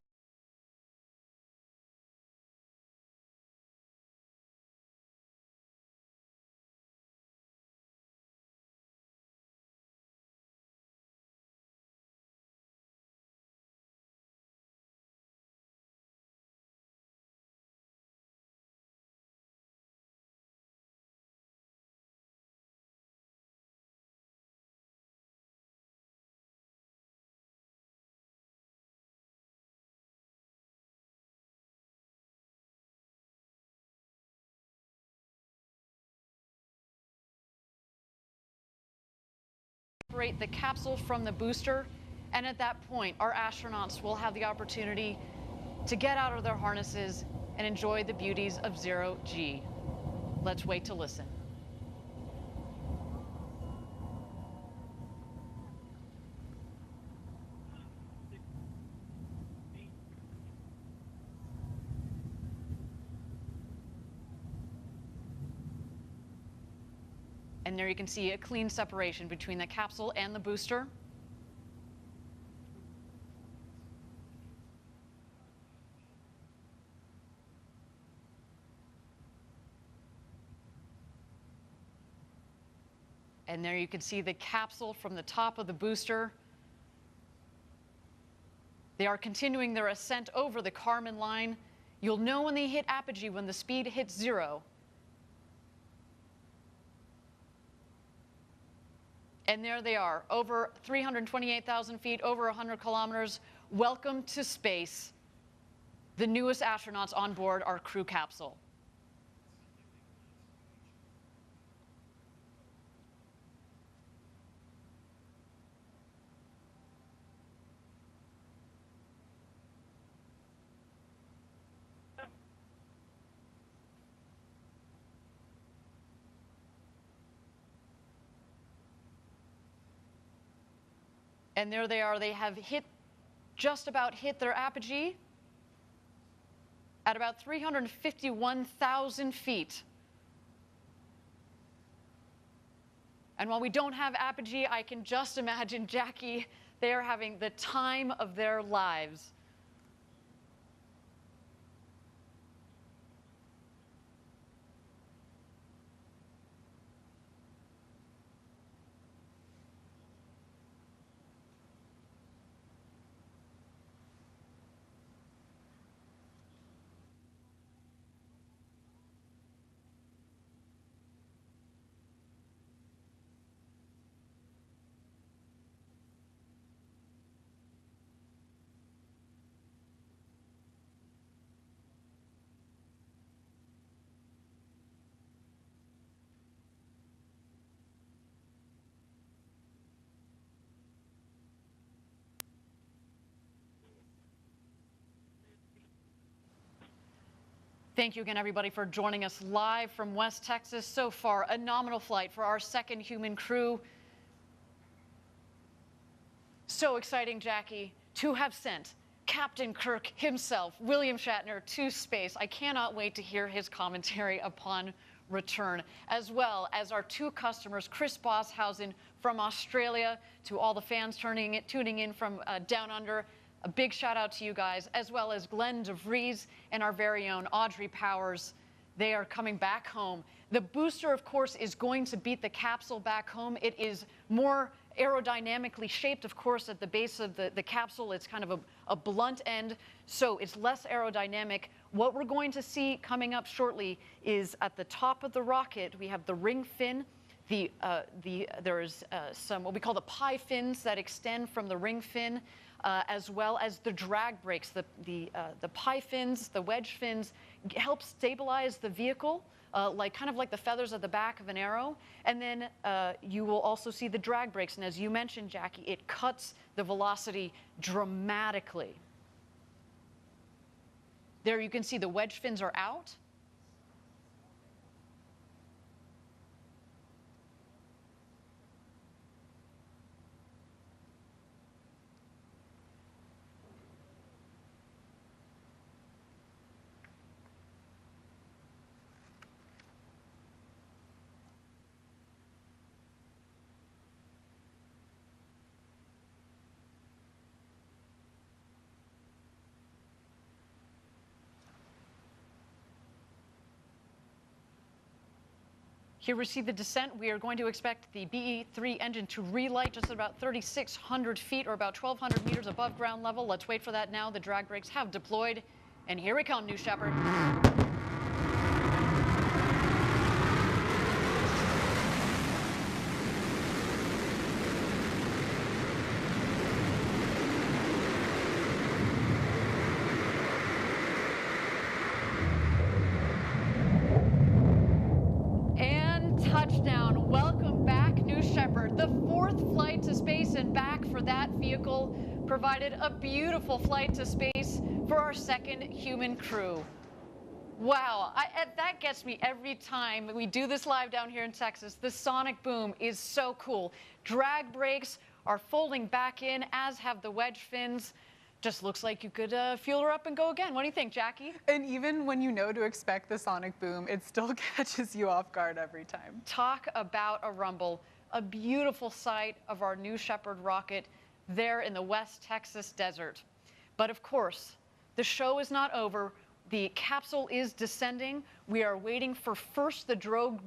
Separate the capsule from the booster, and at that point, our astronauts will have the opportunity to get out of their harnesses and enjoy the beauties of zero G. Let's wait to listen. And there you can see a clean separation between the capsule and the booster. And there you can see the capsule from the top of the booster. They are continuing their ascent over the Kármán line. You'll know when they hit apogee, when the speed hits 0. And there they are, over 328,000 feet, over 100 kilometers. Welcome to space. The newest astronauts on board our crew capsule. And there they are. They have just about hit their apogee at about 351,000 feet. And while we don't have apogee, I can just imagine Jackie, they are having the time of their lives. Thank you again, everybody, for joining us live from West Texas. So far, a nominal flight for our second human crew. So exciting, Jackie, to have sent Captain Kirk himself, William Shatner, to space. I cannot wait to hear his commentary upon return, as well as our two customers, Chris Bosshausen from Australia, to all the fans tuning in from down under. A big shout out to you guys, as well as Glenn DeVries and our very own Audrey Powers. They are coming back home. The booster, of course, is going to beat the capsule back home. It is more aerodynamically shaped, of course, at the base of the capsule. It's kind of a blunt end, so it's less aerodynamic. What we're going to see coming up shortly is at the top of the rocket, we have the ring fin. There's some what we call the pie fins that extend from the ring fin, as well as the drag brakes. The pie fins, the wedge fins, help stabilize the vehicle, kind of like the feathers at the back of an arrow. And then you will also see the drag brakes. And as you mentioned, Jackie, it cuts the velocity dramatically. There you can see the wedge fins are out. Here we see the descent. We are going to expect the BE-3 engine to relight just at about 3,600 feet or about 1,200 meters above ground level. Let's wait for that now. The drag brakes have deployed. And here we come, New Shepard. Touchdown. Welcome back, New Shepard. The fourth flight to space and back for that vehicle provided a beautiful flight to space for our second human crew. Wow, that gets me every time we do this live down here in Texas. The sonic boom is so cool. Drag brakes are folding back in, as have the wedge fins. Just looks like you could fuel her up and go again. What do you think, Jackie? And even when you know to expect the sonic boom, it still catches you off guard every time. Talk about a rumble. A beautiful sight of our New Shepard rocket there in the West Texas desert. But of course, the show is not over. The capsule is descending. We are waiting for first the drogue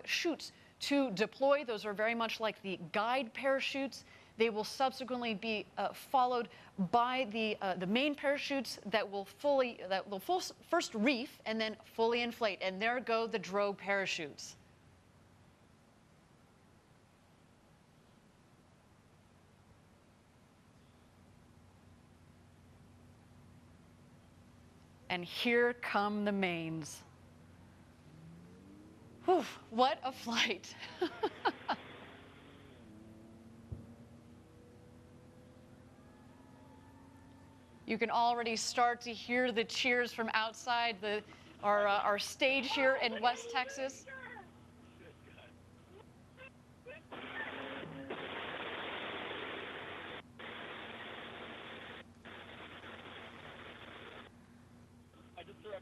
chutes to deploy. Those are very much like the guide parachutes. They will subsequently be followed by the main parachutes that will first reef and then fully inflate. And there go the drogue parachutes. And here come the mains. Whew, what a flight. You can already start to hear the cheers from outside our stage here in West Texas.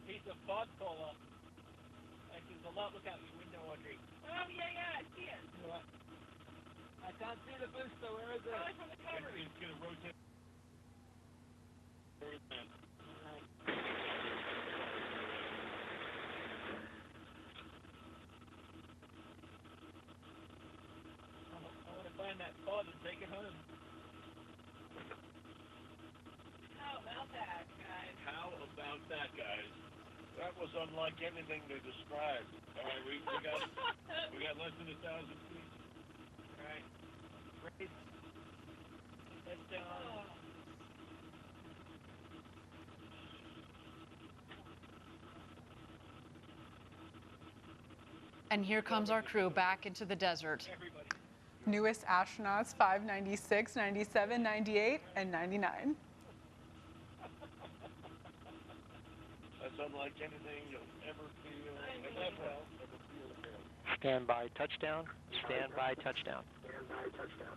a piece of podcola. Like there's a lot. Look out your window, Audrey. Oh, yeah, I see it. What? I can't see the booster. Where is it? Oh, it's on the cover. It's going to rotate. Where is that? I want to find that pod and take it home. How about that, guys? How about that, guys? That was unlike anything they described. All right, we got less than 1,000 feet. All right, raise. Let's down. And here comes our crew back into the desert. Newest astronauts 596, 97, 98, and 99. That's unlike anything you'll ever feel. Ever feel. Stand by touchdown. Stand by touchdown. Stand by touchdown.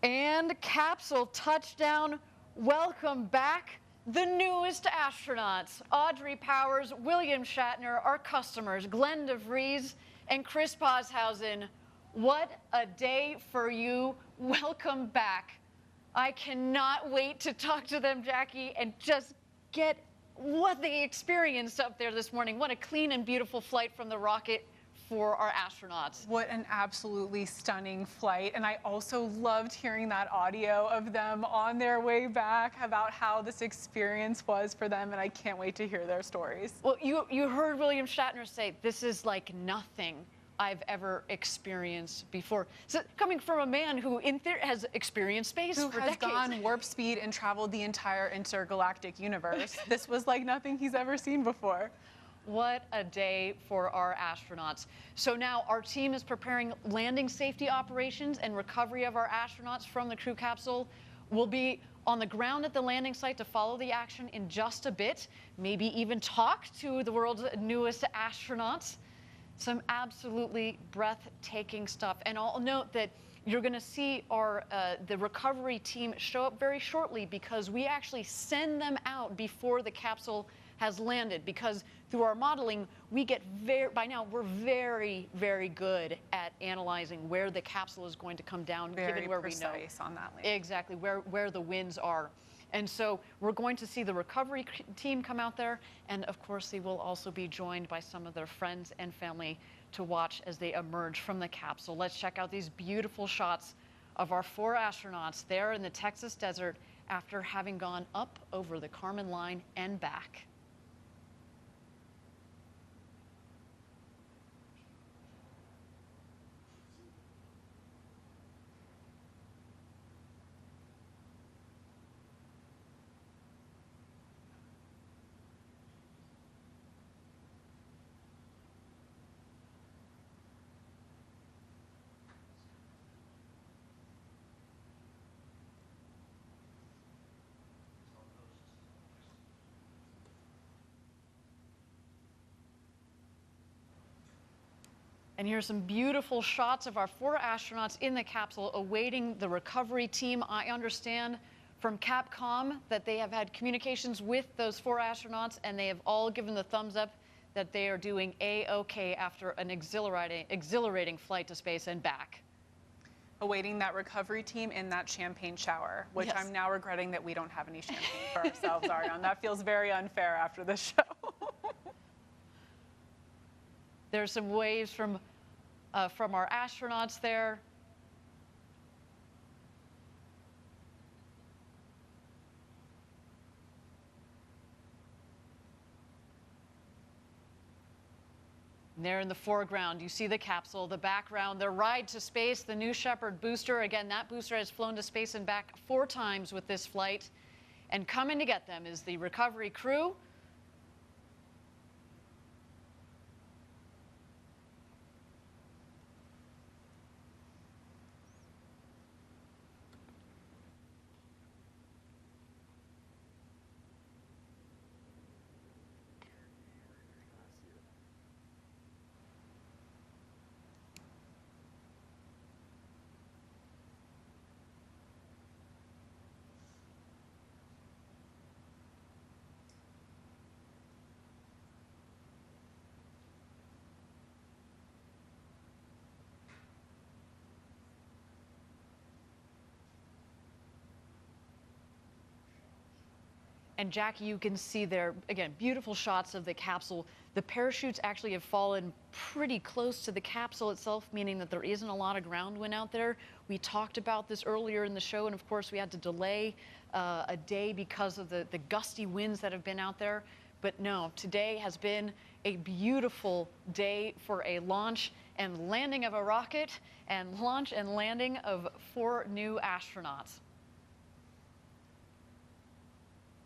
And Capsule touchdown. Welcome back, the newest astronauts. Audrey Powers, William Shatner, our customers, Glenn DeVries, and Chris Boshausen. What a day for you. Welcome back. I cannot wait to talk to them, Jackie, and just get what they experienced up there this morning. What a clean and beautiful flight from the rocket for our astronauts. What an absolutely stunning flight. And I also loved hearing that audio of them on their way back about how this experience was for them, and I can't wait to hear their stories. Well, you heard William Shatner say, this is like nothing I've ever experienced before. So coming from a man who in theory has experienced space Who for has decades. gone warp speed and traveled the entire intergalactic universe. This was like nothing he's ever seen before. What a day for our astronauts. So now our team is preparing landing safety operations and recovery of our astronauts from the crew capsule. We'll be on the ground at the landing site to follow the action in just a bit, maybe even talk to the world's newest astronauts. Some absolutely breathtaking stuff. And I'll note that you're going to see our the recovery team show up very shortly because we actually send them out before the capsule has landed, because through our modeling, we get by now we're very, very good at analyzing where the capsule is going to come down, given where we know. Very precise on that landing. Exactly, where the winds are. And so we're going to see the recovery team come out there, and of course they will also be joined by some of their friends and family to watch as they emerge from the capsule. Let's check out these beautiful shots of our 4 astronauts there in the Texas desert after having gone up over the Kármán line and back. And here's some beautiful shots of our 4 astronauts in the capsule awaiting the recovery team. I understand from Capcom that they have had communications with those 4 astronauts, and they have all given the thumbs up that they are doing A-OK after an exhilarating flight to space and back. Awaiting that recovery team in that champagne shower, which Yes. I'm now regretting that we don't have any champagne for ourselves, Ariane. That feels very unfair after this show. There's some waves from our astronauts there. And there in the foreground, you see the capsule, the background, their ride to space, the New Shepard booster. Again, that booster has flown to space and back 4 times with this flight. And coming to get them is the recovery crew. And Jackie, you can see there, again, beautiful shots of the capsule. The parachutes actually have fallen pretty close to the capsule itself, meaning that there isn't a lot of ground wind out there. We talked about this earlier in the show, and of course we had to delay a day because of the gusty winds that have been out there. But no, today has been a beautiful day for a launch and landing of a rocket and launch and landing of 4 new astronauts.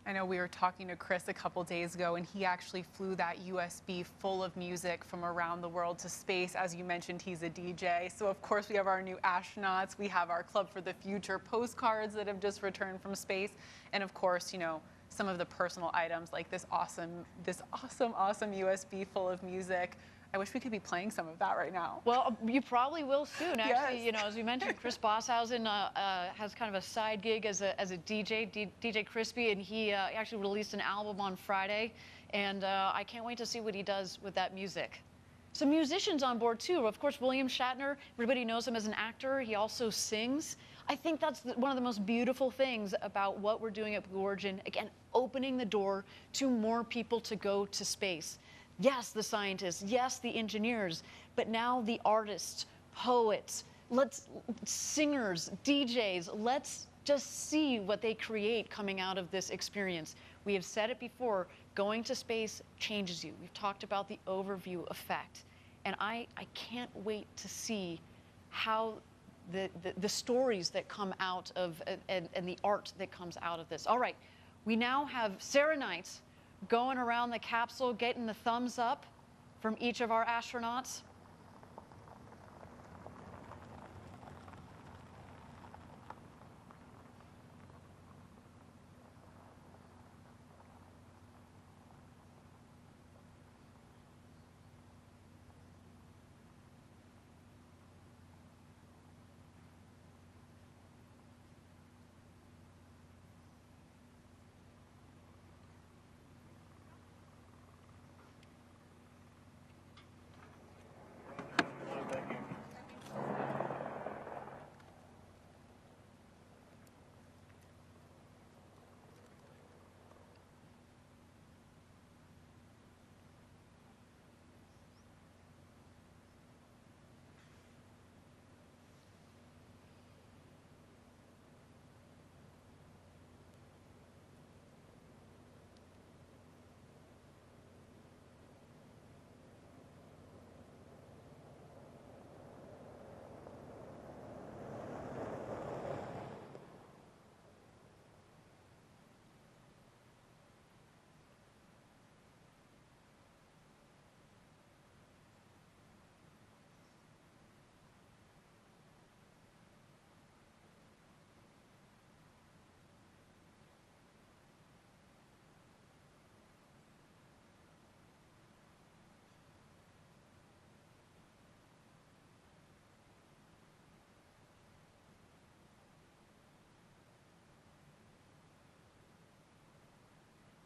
I know we were talking to Chris a couple days ago, and he actually flew that USB full of music from around the world to space. As you mentioned, he's a DJ. So of course we have our new astronauts. We have our Club for the Future postcards that have just returned from space. And of course, you know, some of the personal items like this awesome USB full of music. I wish we could be playing some of that right now. Well, you probably will soon. Actually, Yes. you know, as we mentioned, Chris Bosshausen has kind of a side gig as a DJ, DJ Crispy, and he actually released an album on Friday, and I can't wait to see what he does with that music. Some musicians on board too. Of course, William Shatner, everybody knows him as an actor. He also sings. I think that's one of the most beautiful things about what we're doing at Blue Origin. Again, opening the door to more people to go to space. Yes, the scientists, yes, the engineers, but now the artists, poets, singers, DJs, let's just see what they create coming out of this experience. We have said it before, going to space changes you. We've talked about the overview effect, and I can't wait to see how the stories that come out of, and the art that comes out of this. All right, we now have Sarah Knight going around the capsule, getting the thumbs up from each of our astronauts.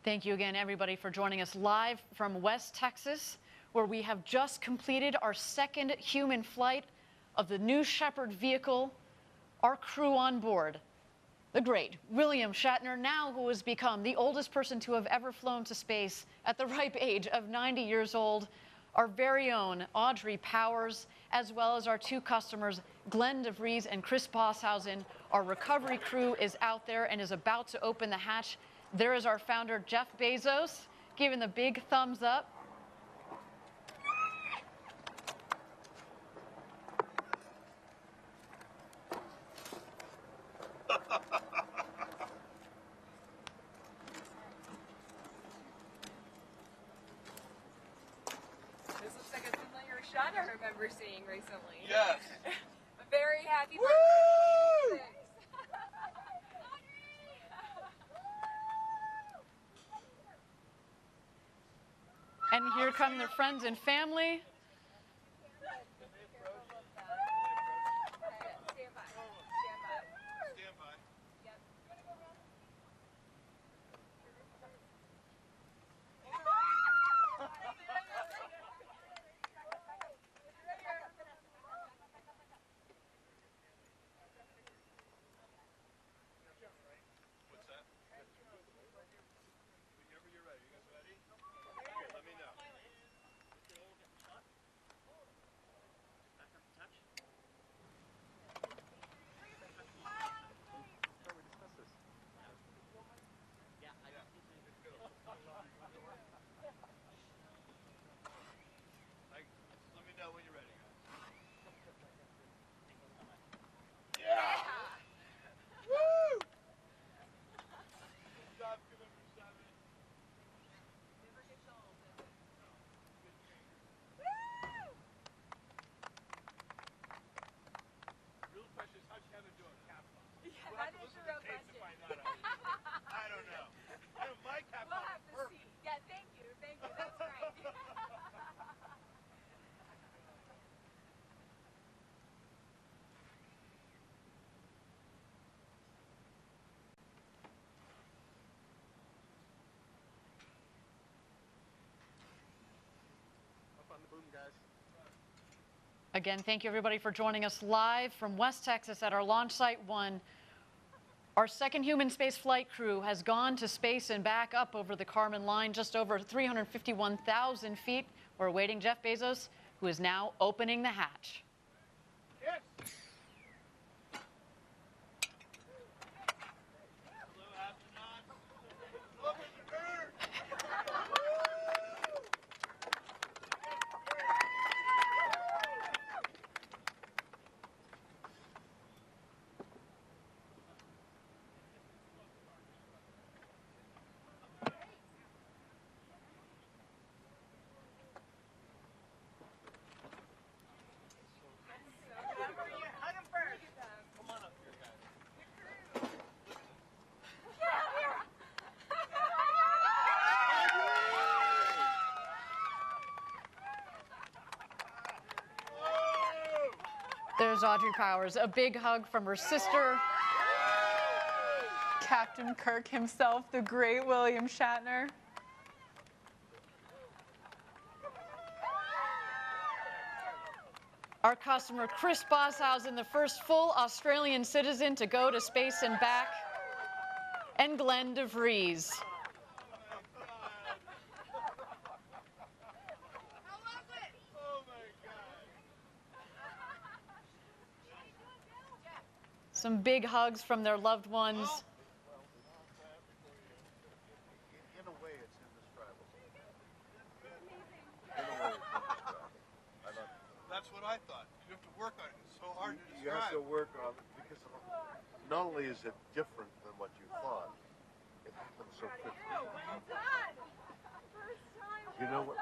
Thank you again, everybody, for joining us live from West Texas, where we have just completed our second human flight of the New Shepard vehicle. Our crew on board, the great William Shatner, now who has become the oldest person to have ever flown to space at the ripe age of 90 years old, our very own Audrey Powers, as well as our 2 customers, Glenn DeVries and Chris Bosshausen. Our recovery crew is out there and is about to open the hatch. There is our founder, Jeff Bezos, giving the big thumbs up. This looks like a familiar shot I remember seeing recently. Yes. A very happy birthday. And here come their friends and family. Again, thank you everybody for joining us live from West Texas at our launch site 1. Our second human space flight crew has gone to space and back up over the Kármán line, just over 351,000 feet. We're awaiting Jeff Bezos, who is now opening the hatch. There's Audrey Powers, a big hug from her sister. Captain Kirk himself, the great William Shatner. Our customer, Chris Boshausen, the first full Australian citizen to go to space and back. And Glenn DeVries. Some big hugs from their loved ones. In a way, it's indescribable. That's what I thought. You have to work on it. It's so hard to describe. You have to work on it because not only is it different than what you thought, it happens so quickly. You know what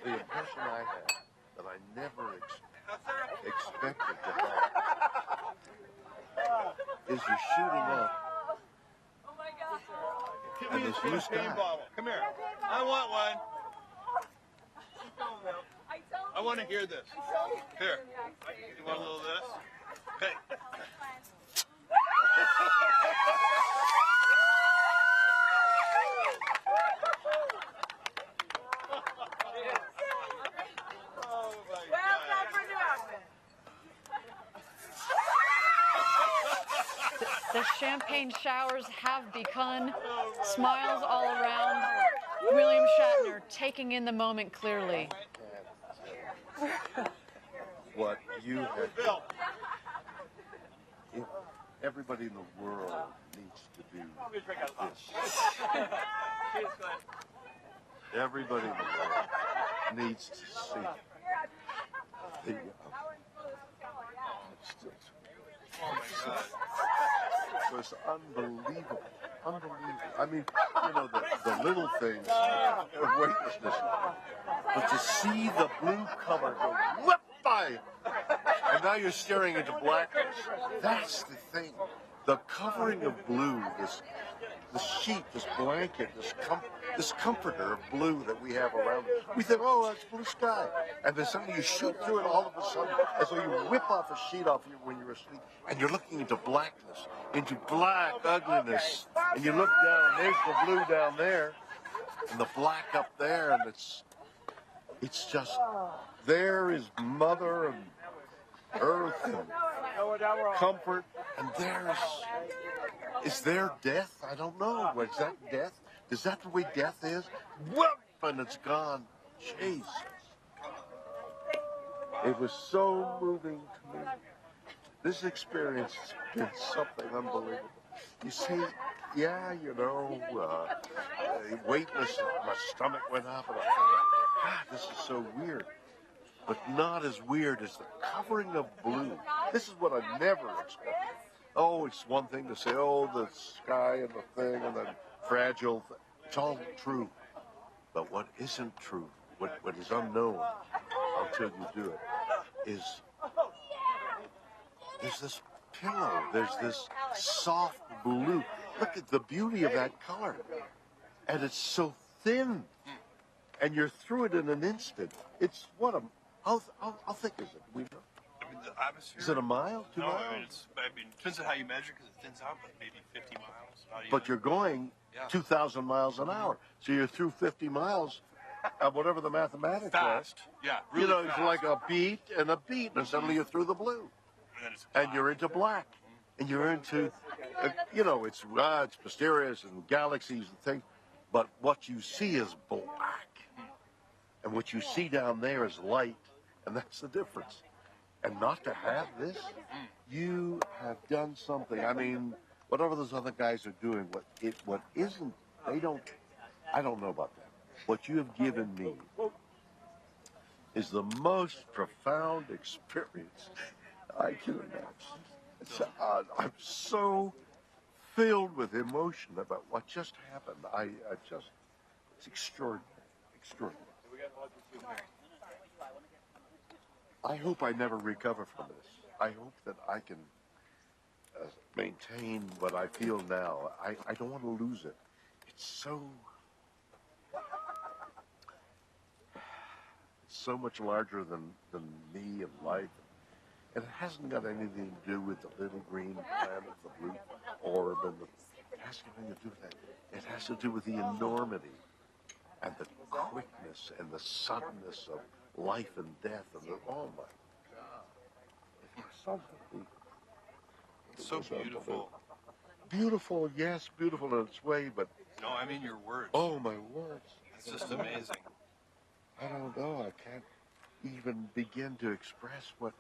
the impression I had that I never expected to have is you're shooting up and this new sky. Come here. I want one. I want to hear this. Here. You want a little of this? Okay. The champagne showers have begun. Smiles all around. William Shatner taking in the moment clearly. What you have done. If everybody in the world needs to do this. Everybody in the world needs to see the so it's unbelievable. Unbelievable. I mean, you know, the little things of weightlessness. But to see the blue cover go whoop by, and now you're staring into blackness. That's the thing. The covering of blue, this sheet, this blanket, this comforter of blue that we have around us. We think, oh, that's blue sky. And then suddenly you shoot through it all of a sudden, as though you whip off a sheet off you when you're asleep, and you're looking into blackness, into black ugliness. And you look down, and there's the blue down there, and the black up there, and it's just, there is Mother and Earth and comfort, and is there death? I don't know. Is that death? Is that the way death is? Whoop! And it's gone. Jesus. It was so moving to me. This experience has been something unbelievable. You see, yeah, you know, weightless, my stomach went up, and I thought, God, this is so weird. But not as weird as the covering of blue. This is what I never expected. Oh, it's one thing to say, oh, the sky and the thing and the fragile thing. It's all true. But what isn't true, what is unknown until you do it, is there's this pillow, there's this soft blue. Look at the beauty of that color. And it's so thin. And you're through it in an instant. It's what how thick is it? We know. I mean, the atmosphere. Is it a mile? 2 miles? I mean, it depends on how you measure, because it thins out, but maybe 50 miles. But you're going 2,000 miles an hour. So you're through 50 miles whatever the mathematics Fast. are. Yeah, really you know, fast. it's like a beat and a beat, and suddenly you're through the blue. And you're into black. And you're into, you know, it's mysterious and galaxies and things, but what you see is black. And what you see down there is light, and that's the difference. And not to have this, you have done something. I mean, whatever those other guys are doing, what isn't, I don't know about that. What you have given me is the most profound experience I can imagine. I'm so filled with emotion about what just happened. It's extraordinary, extraordinary. I hope I never recover from this. I hope that I can maintain what I feel now. I don't want to lose it. It's so much larger than me and life. And it hasn't got anything to do with the little green planet, the blue orb, and it has nothing to do with that. It has to do with the enormity and the quickness and the suddenness of life and death. And oh my God, it's something. It's so beautiful. Beautiful, yes, beautiful in its way, but No, I mean your words. oh my words! It's just amazing. I don't know. I can't even begin to express what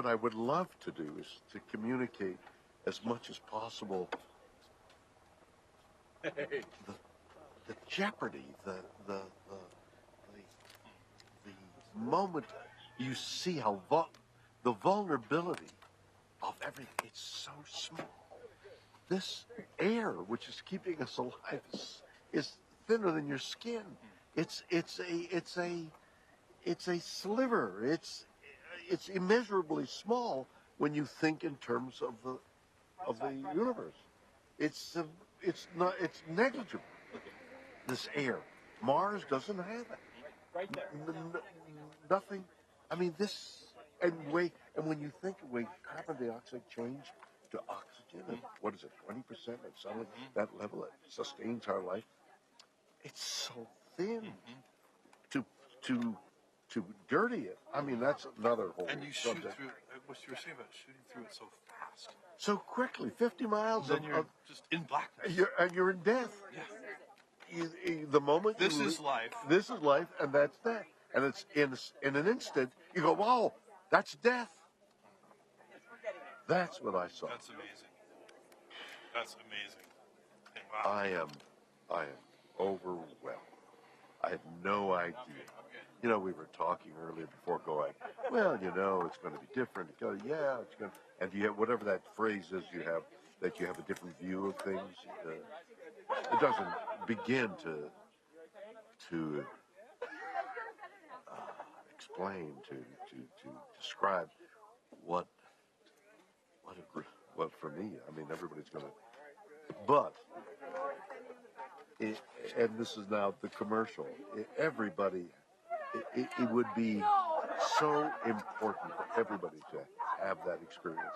I would love to do is to communicate as much as possible the jeopardy, the moment you see how the vulnerability of everything. It's so small. This air, which is keeping us alive, is thinner than your skin. It's a sliver. It's immeasurably small when you think in terms of the universe. It's negligible. This air, Mars doesn't have it. Nothing. I mean, and when you think of way carbon dioxide changed to oxygen, and what is it, 20%, and suddenly that level that sustains our life. It's so thin. To dirty it. I mean, that's another whole And you subject. shoot through, what you were saying about shooting through it so fast. So quickly, 50 miles. And then you're just in blackness. You're in death. Yeah. The moment This is life. This is life, and that's death. And it's in an instant, you go, wow, that's death. That's what I saw. That's amazing. That's amazing. And wow. I am overwhelmed. I have no idea. You know, we were talking earlier before going, well, you know, it's going to be different. Go, yeah, it's going to, and you have whatever that phrase is you have, that you have a different view of things. It doesn't begin to explain, to describe what for me. I mean, everybody's going to, but. And this is now the commercial. Everybody, it would be so important for everybody to have that experience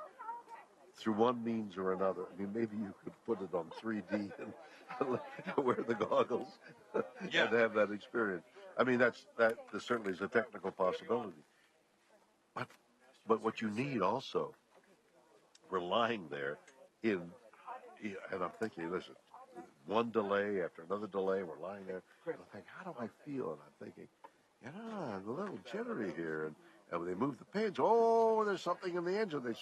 through one means or another. I mean, maybe you could put it on 3D and wear the goggles and have that experience. I mean, that certainly is a technical possibility. But what you need also, we're lying there and I'm thinking, listen. One delay after another delay, we're lying there, and I think, how do I feel? And I'm thinking, I'm a little jittery here. And when they move the pins, oh, there's something in the engine. They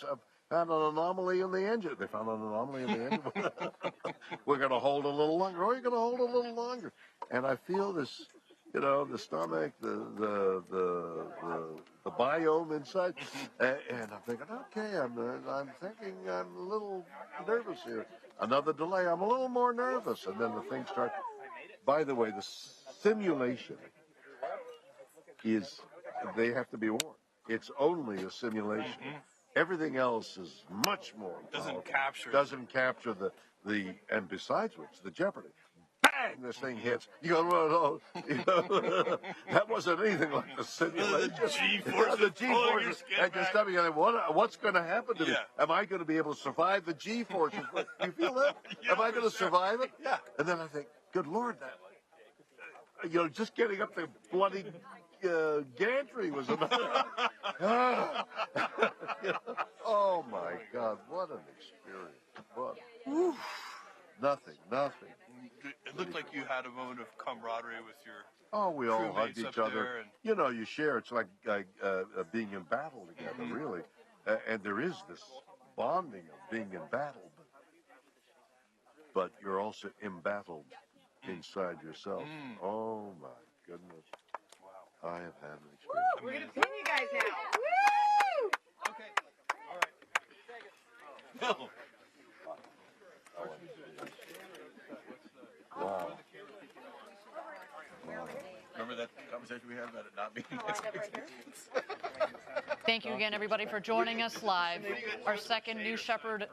found an anomaly in the engine. They found an anomaly in the engine. We're going to hold a little longer. Oh, you're going to hold a little longer. And I feel this, you know, the stomach, the biome inside. And I'm thinking, okay, I'm thinking I'm a little nervous here. Another delay, I'm a little more nervous. And then the thing starts. By the way, the simulation they have to be warned. It's only a simulation. Everything else is much more powerful. Doesn't capture the, and besides which, the jeopardy. Bang! This thing hits. You go, well, no, that wasn't anything like the simulation. The G-forces. The G-forces. And just tell me, what's going to happen to me? Am I going to be able to survive the G-forces? You feel that? Am I going to survive it? Yeah. And then I think, good Lord, You know, just getting up the bloody gantry was another. Oh my God, what an experience! What? Nothing. It looked like you had a moment of camaraderie with your. Oh, we all hugged crewmates each up other. there and- You know, you share. It's like being in battle together, really. And there is this bonding of being in battle, but you're also embattled inside yourself. Oh my goodness! Wow, I have had an experience. We're gonna pin you guys now. Woo! Okay. All right. Bill. Wow. Remember that conversation we had about it not being expectations? Thank you again, everybody, for joining us live. Our second New Shepard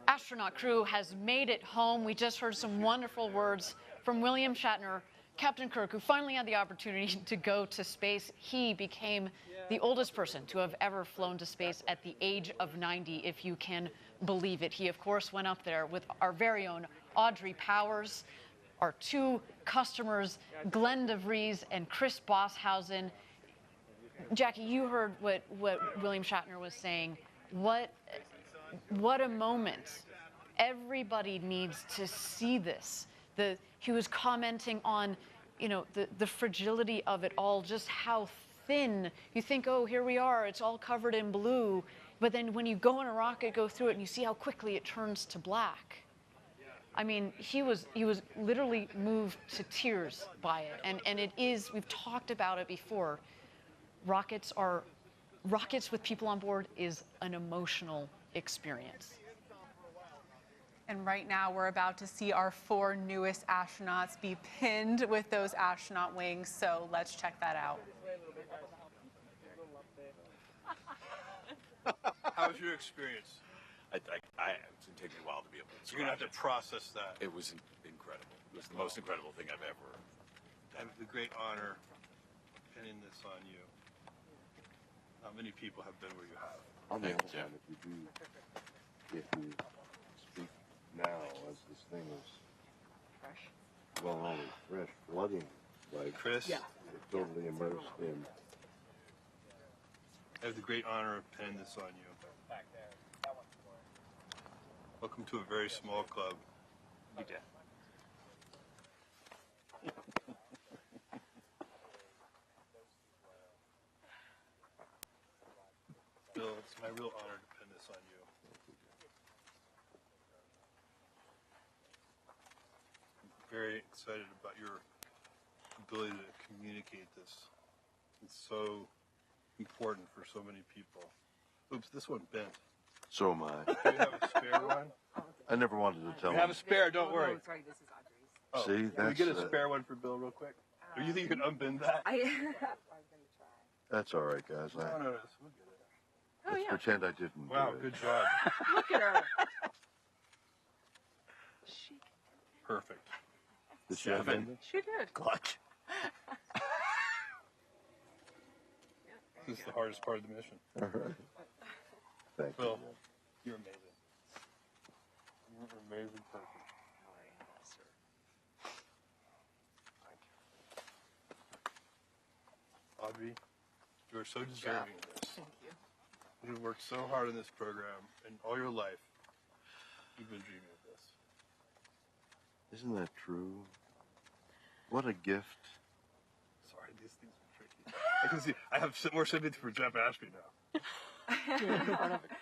astronaut crew has made it home. We just heard some wonderful words from William Shatner, Captain Kirk, who finally had the opportunity to go to space. He became the oldest person to have ever flown to space at the age of 90, if you can believe it. He, of course, went up there with our very own Audrey Powers, our two customers, Glenn DeVries and Chris Bosshausen. Jackie, you heard what William Shatner was saying. What a moment. Everybody needs to see this. He was commenting on, you know, the fragility of it all, just how thin. You think, oh, here we are, it's all covered in blue. But then when you go in a rocket, go through it, and you see how quickly it turns to black. I mean, he was literally moved to tears by it. And it is, we've talked about it before, rockets with people on board is an emotional experience. And right now we're about to see our 4 newest astronauts be pinned with those astronaut wings, so let's check that out. How was your experience? It's going to take me a while to be able to You're going to have to process that. It was incredible. It was the most incredible thing I've ever. I have the great honor of pinning this on you. Not many people have been where you have. On the other hand, if you speak now, as this thing is fresh, well, not only fresh, flooding, like Chris, totally immersed in. I have the great honor of pinning this on you. Welcome to a very small club. Bill, it's my real honor to pin this on you. I'm very excited about your ability to communicate this. It's so important for so many people. Oops, this one bent. So am I. Do you have a spare one? I never wanted to tell We him. have a spare, don't worry. No, sorry, this is Audrey's. Oh, See, can we get a that's, spare one for Bill real quick? Or you think you can unbend that? I'm gonna try. That's all right, guys. No, we'll get it. Let's pretend I didn't. Wow, do it. good job. Look at her. Perfect. Did she unbend it? She did. Clutch. This is the hardest part of the mission. All right. Thank Bill, you. you're amazing. You're an amazing person. Audrey, you are so deserving of this. Thank you. You've worked so hard on this program, and all your life, you've been dreaming of this. Isn't that true? What a gift. Sorry, these things are tricky. I can see. I have more sympathy for Jeff Ashby now.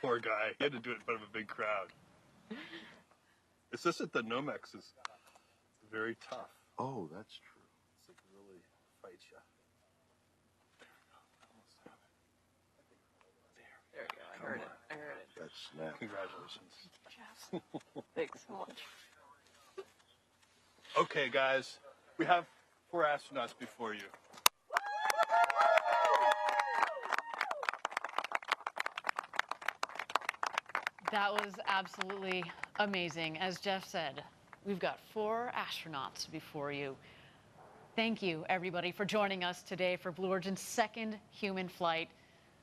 Poor guy. He had to do it in front of a big crowd. It's just that the Nomex is very tough. Oh, that's true. It's like really fights you. There we go. I heard it. I heard it. That's snap. Congratulations. Thanks so much. Okay, guys, we have 4 astronauts before you. That was absolutely amazing. As Jeff said, we've got 4 astronauts before you. Thank you, everybody, for joining us today for Blue Origin's second human flight.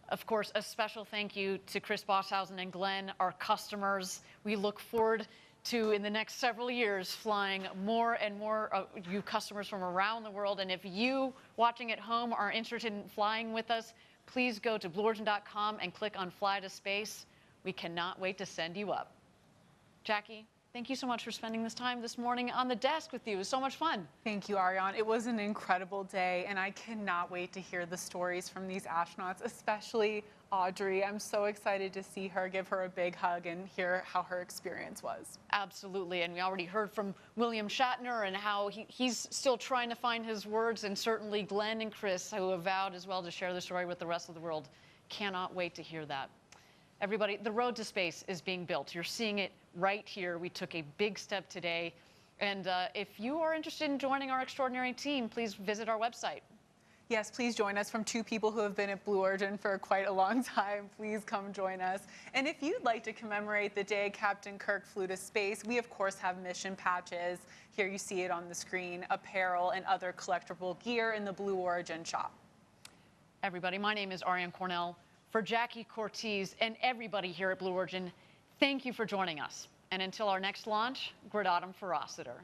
Of course, a special thank you to Chris Bosshausen and Glenn, our customers. We look forward to, in the next several years, flying more and more of you customers from around the world. And if you watching at home are interested in flying with us, please go to BlueOrigin.com and click on Fly to Space. We cannot wait to send you up. Jackie, thank you so much for spending this time this morning on the desk with you. It was so much fun. Thank you, Ariane. It was an incredible day, and I cannot wait to hear the stories from these astronauts, especially Audrey. I'm so excited to see her, give her a big hug, and hear how her experience was. Absolutely, and we already heard from William Shatner and how he's still trying to find his words, and certainly Glenn and Chris, who have vowed as well to share the story with the rest of the world. Cannot wait to hear that. Everybody, the road to space is being built. You're seeing it right here. We took a big step today. And if you are interested in joining our extraordinary team, please visit our website. Yes, please join us. From two people who have been at Blue Origin for quite a long time, please come join us. And if you'd like to commemorate the day Captain Kirk flew to space, we of course have mission patches. Here you see it on the screen, apparel and other collectible gear in the Blue Origin shop. Everybody, my name is Ariane Cornell. For Jackie Cortez and everybody here at Blue Origin, thank you for joining us. And until our next launch, Gradatum Ferociter.